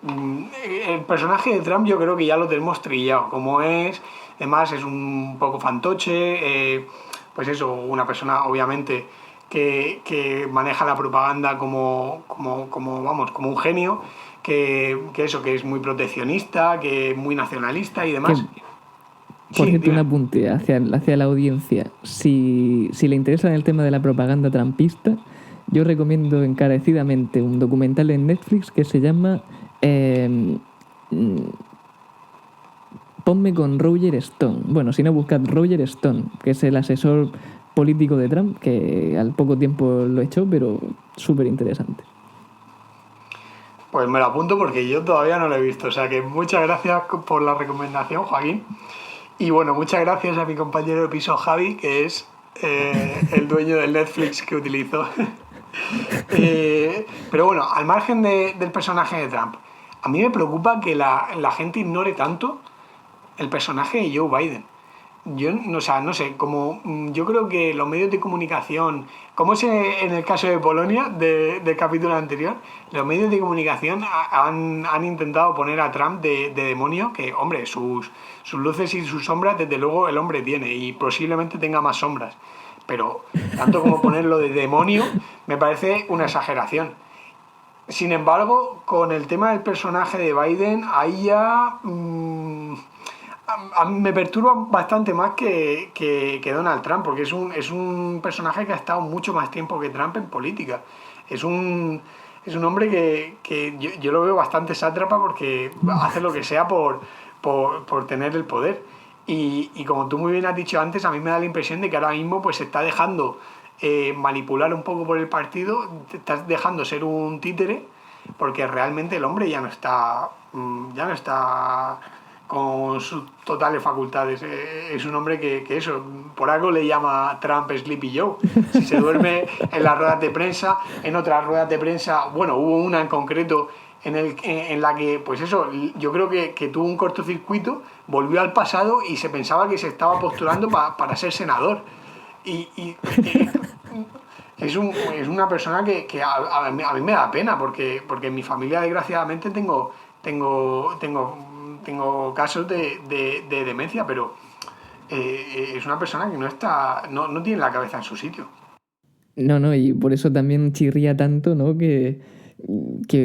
el personaje de Trump yo creo que ya lo tenemos trillado. Como es, además es un poco fantoche, pues eso, una persona obviamente que maneja la propaganda como un genio, que es muy proteccionista, que es muy nacionalista y demás. Por Sí, cierto, un dime. apunte hacia la audiencia. Si le interesa el tema de la propaganda trumpista, yo recomiendo encarecidamente un documental en Netflix que se llama Ponme con Roger Stone. Bueno, si no, buscad Roger Stone, que es el asesor político de Trump, que al poco tiempo lo echó, pero súper interesante. Pues me lo apunto porque yo todavía no lo he visto. O sea que muchas gracias por la recomendación, Joaquín. Y bueno, muchas gracias a mi compañero de piso Javi, que es el dueño del Netflix que utilizo. Pero bueno, al margen del personaje de Trump, a mí me preocupa que la gente ignore tanto el personaje de Joe Biden. Yo, o sea, no sé, yo creo que los medios de comunicación, como es en el caso de Polonia, del capítulo anterior, los medios de comunicación han intentado poner a Trump de demonio, que, hombre, sus luces y sus sombras, desde luego el hombre tiene, y posiblemente tenga más sombras. Pero tanto como ponerlo de demonio, me parece una exageración. Sin embargo, con el tema del personaje de Biden, ahí ya a mí me perturba bastante más que Donald Trump, porque es un personaje que ha estado mucho más tiempo que Trump en política. Es un es un hombre que yo lo veo bastante sátrapa porque hace lo que sea por tener el poder. Y como tú muy bien has dicho antes, a mí me da la impresión de que ahora mismo pues se está dejando manipular un poco por el partido, te estás dejando ser un títere, porque realmente el hombre ya no está con sus totales facultades. Es un hombre que eso, por algo le llama Trump Sleepy Joe. Si se duerme en las ruedas de prensa, en otras ruedas de prensa, bueno, hubo una en concreto en la que, pues eso, yo creo que tuvo un cortocircuito, volvió al pasado y se pensaba que se estaba postulando para ser senador. Y es una persona que a mí me da pena, porque en mi familia, desgraciadamente, tengo casos de demencia, pero es una persona que no tiene la cabeza en su sitio. No, y por eso también chirría tanto, ¿no? Que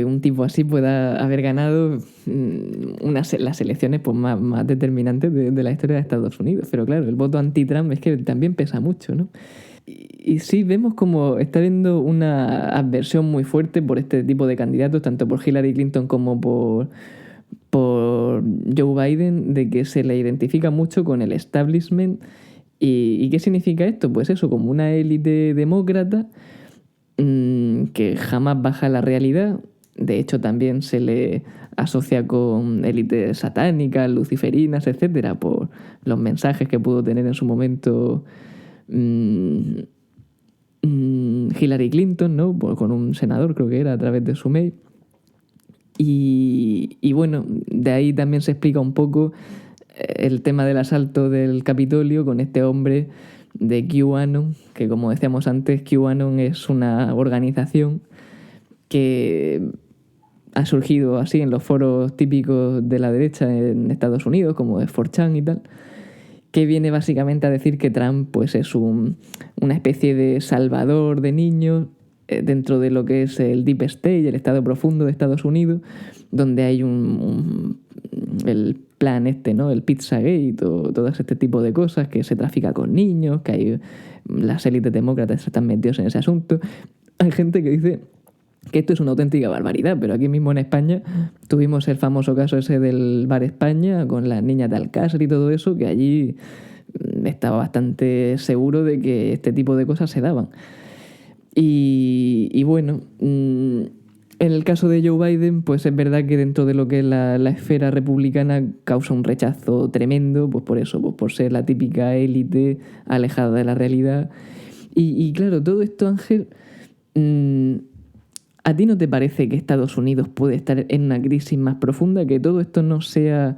un tipo así pueda haber ganado las elecciones pues, más determinantes de la historia de Estados Unidos. Pero claro, el voto anti-Trump es que también pesa mucho, ¿no? Y sí, vemos como está habiendo una adversión muy fuerte por este tipo de candidatos, tanto por Hillary Clinton como por Joe Biden, de que se le identifica mucho con el establishment. ¿Y qué significa esto? Pues eso, como una élite demócrata que jamás baja la realidad. De hecho, también se le asocia con élites satánicas, luciferinas, etcétera, por los mensajes que pudo tener en su momento Hillary Clinton, ¿no? Con un senador, creo que era, a través de su mail. Y bueno, de ahí también se explica un poco el tema del asalto del Capitolio con este hombre de QAnon, que como decíamos antes, QAnon es una organización que ha surgido así en los foros típicos de la derecha en Estados Unidos, como es 4chan y tal, que viene básicamente a decir que Trump pues, es una especie de salvador de niños dentro de lo que es el Deep State, el estado profundo de Estados Unidos, donde hay el plan ¿no? El Pizzagate o todo este tipo de cosas, que se trafica con niños, que hay las élites demócratas están metidos en ese asunto. Hay gente que dice que esto es una auténtica barbaridad, pero aquí mismo en España tuvimos el famoso caso ese del Bar España con las niñas de Alcázar y todo eso, que allí estaba bastante seguro de que este tipo de cosas se daban. Y bueno, en el caso de Joe Biden, pues es verdad que dentro de lo que es la esfera republicana causa un rechazo tremendo, pues por eso, pues por ser la típica élite alejada de la realidad. Y claro, todo esto, Ángel, ¿a ti no te parece que Estados Unidos puede estar en una crisis más profunda, que todo esto no sea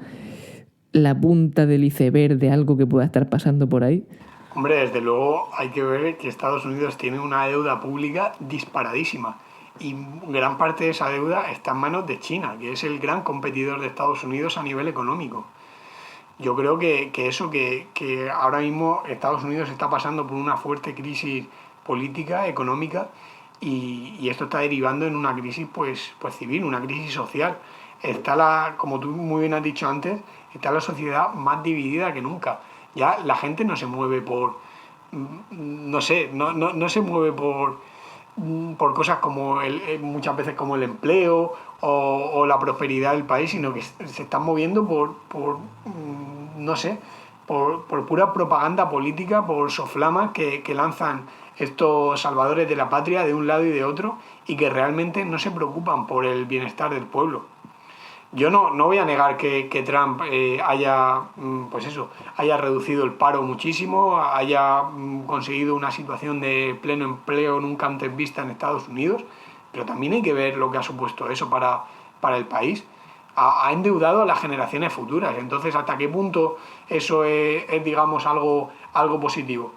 la punta del iceberg de algo que pueda estar pasando por ahí? Hombre, desde luego hay que ver que Estados Unidos tiene una deuda pública disparadísima y gran parte de esa deuda está en manos de China, que es el gran competidor de Estados Unidos a nivel económico. Yo creo que ahora mismo Estados Unidos está pasando por una fuerte crisis política, económica, y esto está derivando en una crisis pues civil, una crisis social. Como tú muy bien has dicho antes, está la sociedad más dividida que nunca. Ya la gente no se mueve no se mueve por cosas como muchas veces como el empleo o la prosperidad del país, sino que se están moviendo por pura propaganda política, por soflamas que lanzan estos salvadores de la patria de un lado y de otro, y que realmente no se preocupan por el bienestar del pueblo. Yo no voy a negar que Trump haya reducido el paro muchísimo, haya conseguido una situación de pleno empleo nunca antes vista en Estados Unidos, pero también hay que ver lo que ha supuesto eso para el país. Ha endeudado a las generaciones futuras. Entonces, ¿hasta qué punto eso es digamos, algo positivo?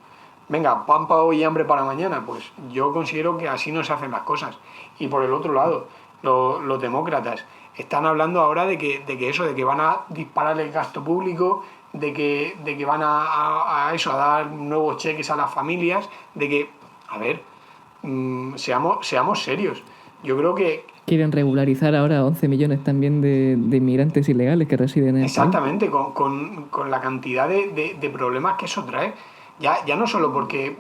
Venga, pan para hoy y hambre para mañana. Pues yo considero que así no se hacen las cosas. Y por el otro lado, los demócratas están hablando ahora de que van a disparar el gasto público, de que van a dar nuevos cheques a las familias, seamos serios. Yo creo que Quieren regularizar ahora 11 millones también de inmigrantes ilegales que residen en exactamente, con la cantidad de problemas que eso trae. Ya no solo porque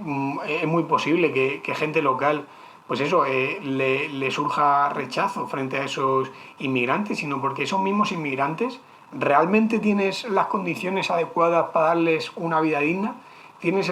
es muy posible que gente local pues eso, le surja rechazo frente a esos inmigrantes, sino porque esos mismos inmigrantes realmente tienes las condiciones adecuadas para darles una vida digna, tienes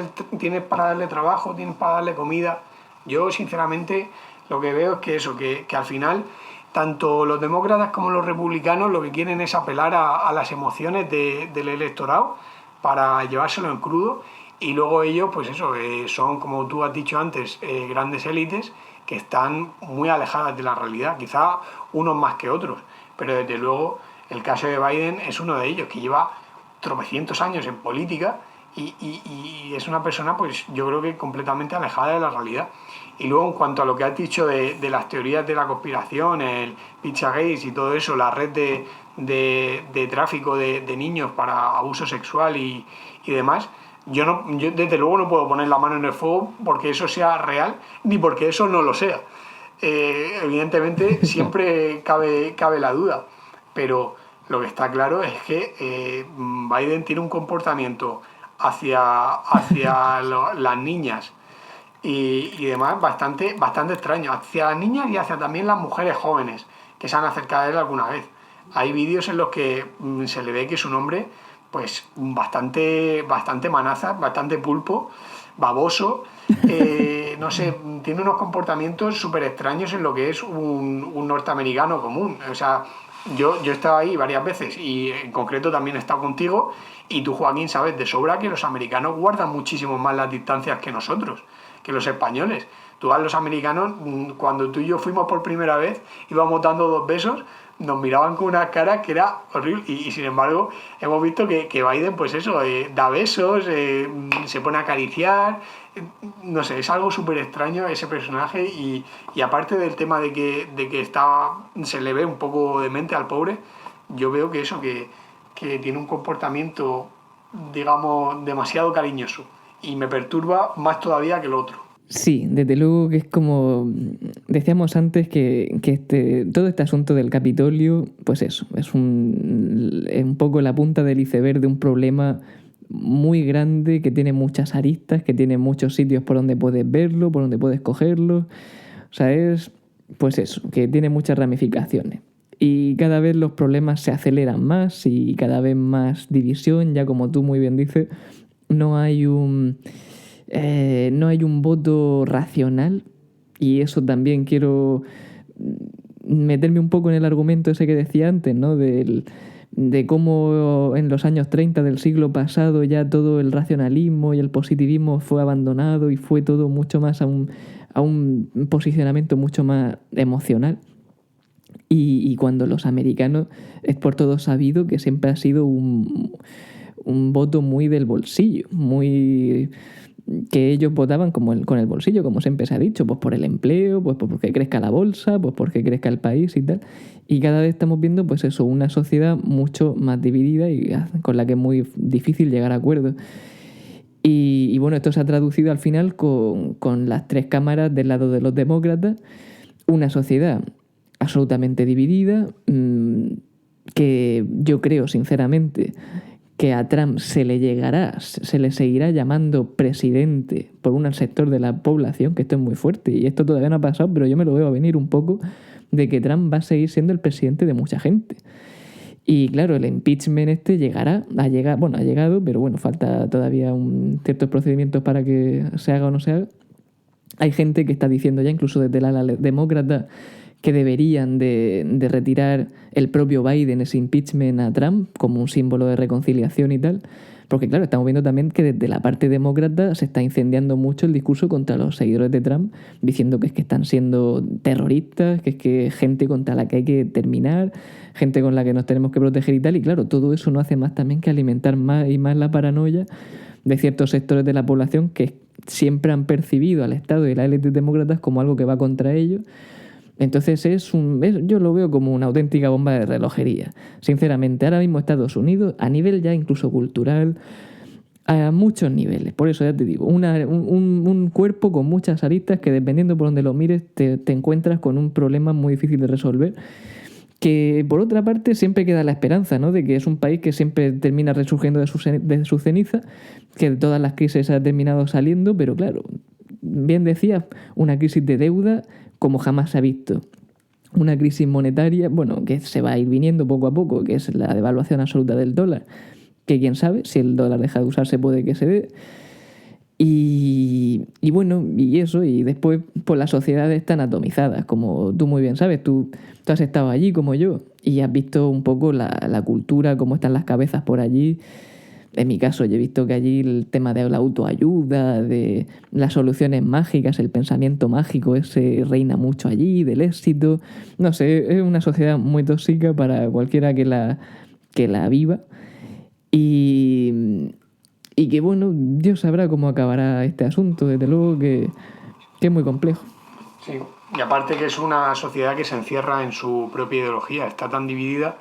para darle trabajo, tienes para darle comida. Yo sinceramente lo que veo es que eso, que al final tanto los demócratas como los republicanos lo que quieren es apelar a las emociones del electorado para llevárselo en crudo, y luego ellos, pues eso, son, como tú has dicho antes, grandes élites que están muy alejadas de la realidad, quizá unos más que otros, pero desde luego el caso de Biden es uno de ellos, que lleva tropecientos años en política y es una persona, pues yo creo que completamente alejada de la realidad. Y luego, en cuanto a lo que has dicho de las teorías de la conspiración, el Pizzagate y todo eso, la red de tráfico de niños para abuso sexual y demás, yo desde luego no puedo poner la mano en el fuego porque eso sea real, ni porque eso no lo sea. Evidentemente siempre cabe la duda, pero lo que está claro es que Biden tiene un comportamiento hacia las niñas y demás bastante extraño, hacia las niñas y hacia también las mujeres jóvenes que se han acercado a él alguna vez. Hay vídeos en los que se le ve que es un hombre pues bastante manaza, bastante pulpo, baboso, no sé, tiene unos comportamientos súper extraños en lo que es un norteamericano común. O sea, yo he estado ahí varias veces y en concreto también he estado contigo, y tú, Joaquín, sabes de sobra que los americanos guardan muchísimo más las distancias que nosotros, que los españoles. Tú a los americanos, cuando tú y yo fuimos por primera vez, íbamos dando 2 besos, nos miraban con una cara que era horrible, y sin embargo hemos visto que Biden, pues eso, da besos, se pone a acariciar, no sé, es algo súper extraño ese personaje, y aparte del tema de que se le ve un poco demente al pobre, yo veo que eso, que tiene un comportamiento, digamos, demasiado cariñoso, y me perturba más todavía que lo otro. Sí, desde luego que es como decíamos antes que todo este asunto del Capitolio, pues eso, es un poco la punta del iceberg de un problema muy grande que tiene muchas aristas, que tiene muchos sitios por donde puedes verlo, por donde puedes cogerlo. O sea, es pues eso, que tiene muchas ramificaciones. Y cada vez los problemas se aceleran más y cada vez más división, ya como tú muy bien dices, no hay un voto racional, y eso también quiero meterme un poco en el argumento ese que decía antes, ¿no? De cómo en los años 30 del siglo pasado ya todo el racionalismo y el positivismo fue abandonado y fue todo mucho más a un posicionamiento mucho más emocional. Y cuando los americanos, es por todo sabido que siempre ha sido un voto muy del bolsillo, muy que ellos votaban con el bolsillo, como siempre se ha dicho, pues por el empleo, pues porque crezca la bolsa, pues porque crezca el país y tal. Y cada vez estamos viendo, pues eso, una sociedad mucho más dividida y con la que es muy difícil llegar a acuerdos. Y bueno, esto se ha traducido al final con las 3 cámaras del lado de los demócratas, una sociedad absolutamente dividida, que yo creo sinceramente que a Trump se le seguirá llamando presidente por un sector de la población, que esto es muy fuerte, y esto todavía no ha pasado, pero yo me lo veo a venir un poco, de que Trump va a seguir siendo el presidente de mucha gente. Y claro, el impeachment ha llegado, pero bueno, falta todavía ciertos procedimientos para que se haga o no se haga. Hay gente que está diciendo ya, incluso desde el ala demócrata, que deberían de retirar el propio Biden ese impeachment a Trump como un símbolo de reconciliación y tal. Porque claro, estamos viendo también que desde la parte demócrata se está incendiando mucho el discurso contra los seguidores de Trump, diciendo que es que están siendo terroristas, que es que gente contra la que hay que terminar, gente con la que nos tenemos que proteger y tal. Y claro, todo eso no hace más también que alimentar más y más la paranoia de ciertos sectores de la población que siempre han percibido al Estado y las élites demócratas como algo que va contra ellos. Entonces yo lo veo como una auténtica bomba de relojería. Sinceramente, ahora mismo Estados Unidos, a nivel ya incluso cultural, a muchos niveles. Por eso ya te digo, un cuerpo con muchas aristas que dependiendo por donde lo mires te encuentras con un problema muy difícil de resolver. Que por otra parte siempre queda la esperanza, ¿no? De que es un país que siempre termina resurgiendo de su ceniza, que de todas las crisis ha terminado saliendo, pero claro, bien decías, una crisis de deuda como jamás se ha visto. Una crisis monetaria, bueno, que se va a ir viniendo poco a poco, que es la devaluación absoluta del dólar, que quién sabe, si el dólar deja de usarse puede que se dé. Y bueno, y eso, y después pues las sociedades están atomizadas, como tú muy bien sabes, tú has estado allí como yo, y has visto un poco la cultura, cómo están las cabezas por allí. En mi caso, yo he visto que allí el tema de la autoayuda, de las soluciones mágicas, el pensamiento mágico ese reina mucho allí, del éxito. No sé, es una sociedad muy tóxica para cualquiera que la viva. Y, y que bueno, Dios sabrá cómo acabará este asunto, desde luego que es muy complejo. Sí, y aparte que es una sociedad que se encierra en su propia ideología, está tan dividida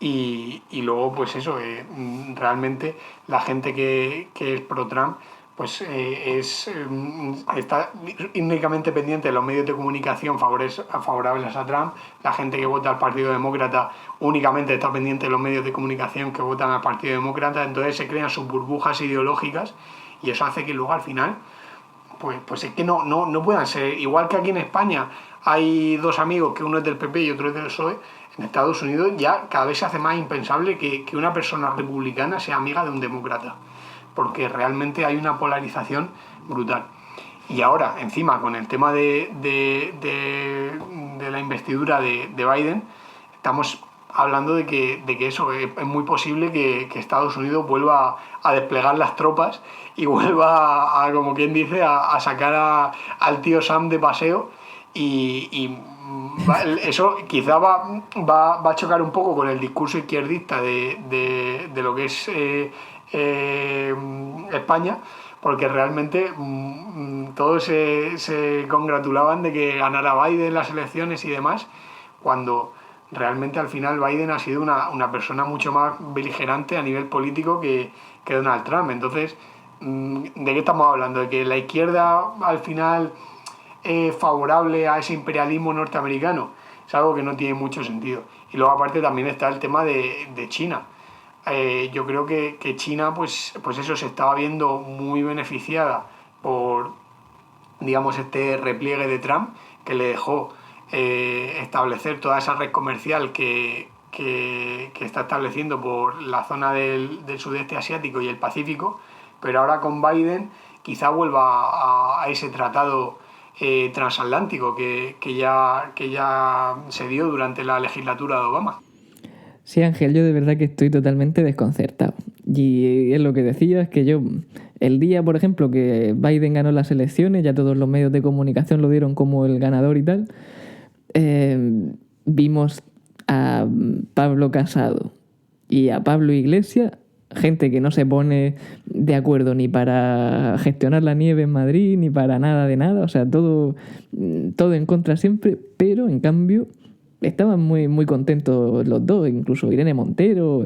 y luego pues eso, realmente la gente que es pro-Trump pues está únicamente pendiente de los medios de comunicación favorables a Trump, la gente que vota al Partido Demócrata únicamente está pendiente de los medios de comunicación que votan al Partido Demócrata, entonces se crean sus burbujas ideológicas y eso hace que luego al final pues es que no puedan ser. Igual que aquí en España hay dos amigos, que uno es del PP y otro es del PSOE, en Estados Unidos ya cada vez se hace más impensable que una persona republicana sea amiga de un demócrata, porque realmente hay una polarización brutal. Y ahora, encima, con el tema de la investidura de Biden, estamos hablando de que eso es muy posible que Estados Unidos vuelva a desplegar las tropas y vuelva como quien dice, a sacar al tío Sam de paseo y eso quizá va a chocar un poco con el discurso izquierdista de lo que es España, porque realmente todos se congratulaban de que ganara Biden las elecciones y demás, cuando realmente al final Biden ha sido una persona mucho más beligerante a nivel político que Donald Trump. Entonces, ¿de qué estamos hablando? ¿De que la izquierda al final es favorable a ese imperialismo norteamericano? Es algo que no tiene mucho sentido. Y luego aparte también está el tema de China. Yo creo que China pues eso se estaba viendo muy beneficiada por, digamos, este repliegue de Trump que le dejó establecer toda esa red comercial que está estableciendo por la zona del sudeste asiático y el Pacífico, pero ahora con Biden quizá vuelva a ese tratado transatlántico que ya se dio durante la legislatura de Obama. Sí, Ángel, yo de verdad que estoy totalmente desconcertado. Y es lo que decías, que yo, el día, por ejemplo, que Biden ganó las elecciones, ya todos los medios de comunicación lo dieron como el ganador y tal, vimos a Pablo Casado y a Pablo Iglesias, gente que no se pone de acuerdo ni para gestionar la nieve en Madrid, ni para nada de nada, o sea, todo en contra siempre, pero en cambio estaban muy contentos los dos, incluso Irene Montero,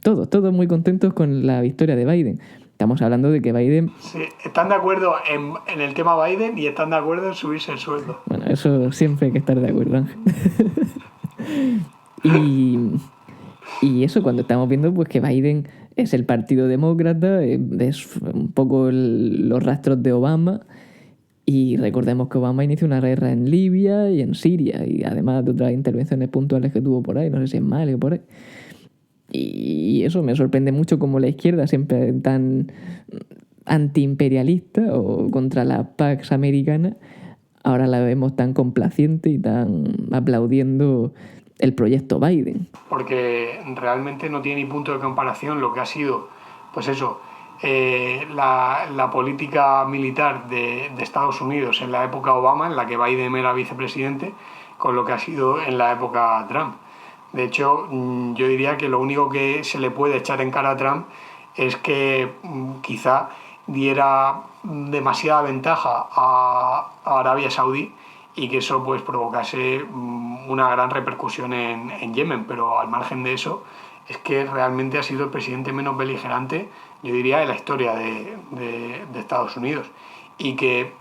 todos muy contentos con la victoria de Biden. Estamos hablando de que Biden... Sí, están de acuerdo en el tema Biden y están de acuerdo en subirse el sueldo. Bueno, eso siempre hay que estar de acuerdo, Ángel. Y eso cuando estamos viendo pues que Biden es el Partido Demócrata, es un poco los rastros de Obama. Y recordemos que Obama inició una guerra en Libia y en Siria, y además de otras intervenciones puntuales que tuvo por ahí, no sé si en Mali o por ahí. Y eso me sorprende mucho como la izquierda siempre tan antiimperialista o contra la Pax Americana, ahora la vemos tan complaciente y tan aplaudiendo el proyecto Biden. Porque realmente no tiene ni punto de comparación lo que ha sido, pues eso, la política militar de Estados Unidos en la época Obama, en la que Biden era vicepresidente, con lo que ha sido en la época Trump. De hecho, yo diría que lo único que se le puede echar en cara a Trump es que quizá diera demasiada ventaja a Arabia Saudí y que eso pues provocase una gran repercusión en Yemen, pero al margen de eso es que realmente ha sido el presidente menos beligerante, yo diría, de la historia de Estados Unidos, y que,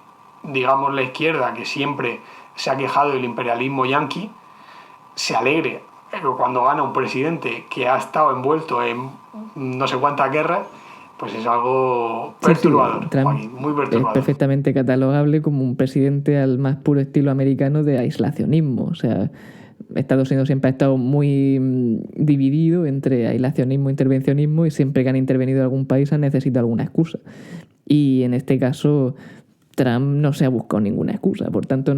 digamos, la izquierda, que siempre se ha quejado del imperialismo yanqui, se alegre cuando gana un presidente que ha estado envuelto en no sé cuántas guerras, pues es algo Sí, sí, perturbador, Trump Joaquín, muy es perturbador. perfectamente catalogable como un presidente al más puro estilo americano de aislacionismo. O sea, Estados Unidos siempre ha estado muy dividido entre aislacionismo e intervencionismo, y siempre que han intervenido algún país han necesitado alguna excusa. Y en este caso Trump no se ha buscado ninguna excusa, por tanto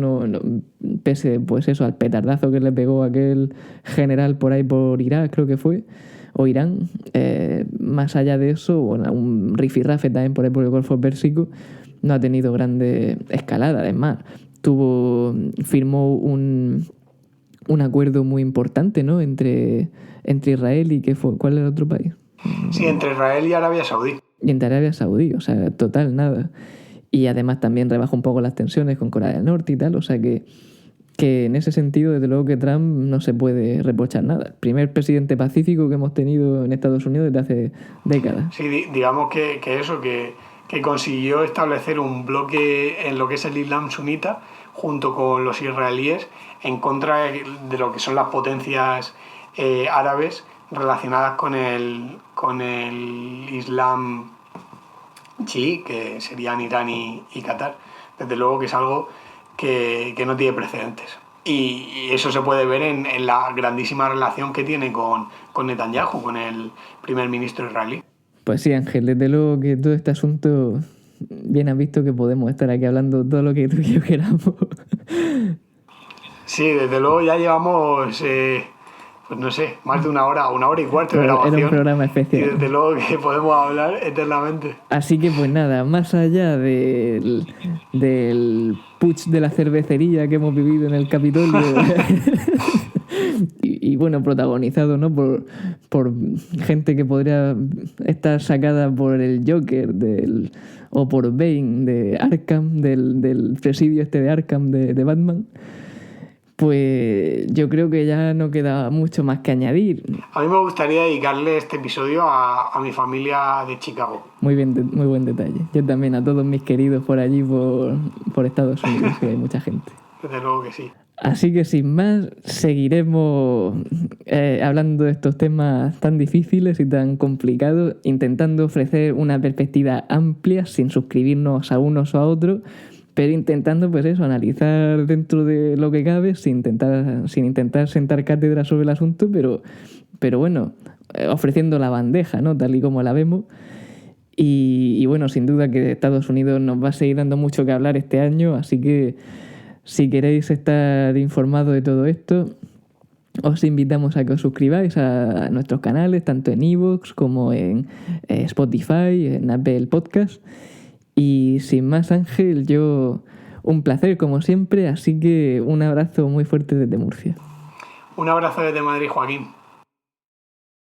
pese pues eso al petardazo que le pegó aquel general por ahí por Irak, creo que fue, o Irán, más allá de eso, bueno, un rifirrafe también por ahí por el Golfo Pérsico, no ha tenido grande escalada. Además firmó un acuerdo muy importante, ¿no? entre Israel y ¿cuál era el otro país? Sí, entre Israel y Arabia Saudí. Y entre Arabia Saudí, o sea, total, nada. Y además también rebaja un poco las tensiones con Corea del Norte y tal, o sea que en ese sentido, desde luego que Trump no se puede reprochar nada. Primer presidente pacífico que hemos tenido en Estados Unidos desde hace décadas. Sí, digamos que consiguió establecer un bloque en lo que es el Islam sunita, junto con los israelíes, en contra de lo que son las potencias árabes relacionadas con el Islam chií, que serían Irán y Qatar. Desde luego que es algo que no tiene precedentes. Y eso se puede ver en la grandísima relación que tiene con Netanyahu, con el primer ministro israelí. Pues sí, Ángel, desde luego que todo este asunto, bien has visto que podemos estar aquí hablando todo lo que tú y yo queramos. Sí, desde luego ya llevamos, pues no sé, más de una hora y cuarto de grabación. Era un programa especial. Y desde luego que podemos hablar eternamente. Así que pues nada, más allá del putsch de la cervecería que hemos vivido en el Capitolio y bueno, protagonizado, ¿no? por gente que podría estar sacada por el Joker o por Bane de Arkham, del presidio este de Arkham de Batman, pues yo creo que ya no queda mucho más que añadir. A mí me gustaría dedicarle este episodio a mi familia de Chicago. Muy buen detalle. Yo también, a todos mis queridos por allí, por Estados Unidos, que hay mucha gente. Desde luego que sí. Así que sin más, seguiremos hablando de estos temas tan difíciles y tan complicados, intentando ofrecer una perspectiva amplia sin suscribirnos a unos o a otros, pero intentando pues eso, analizar dentro de lo que cabe, sin intentar sentar cátedra sobre el asunto, pero bueno, ofreciendo la bandeja, ¿no? Tal y como la vemos. Y bueno, sin duda que Estados Unidos nos va a seguir dando mucho que hablar este año, así que si queréis estar informados de todo esto, os invitamos a que os suscribáis a nuestros canales, tanto en iVoox como en Spotify, en Apple Podcast. Y sin más, Ángel, un placer como siempre, así que un abrazo muy fuerte desde Murcia. Un abrazo desde Madrid, Joaquín.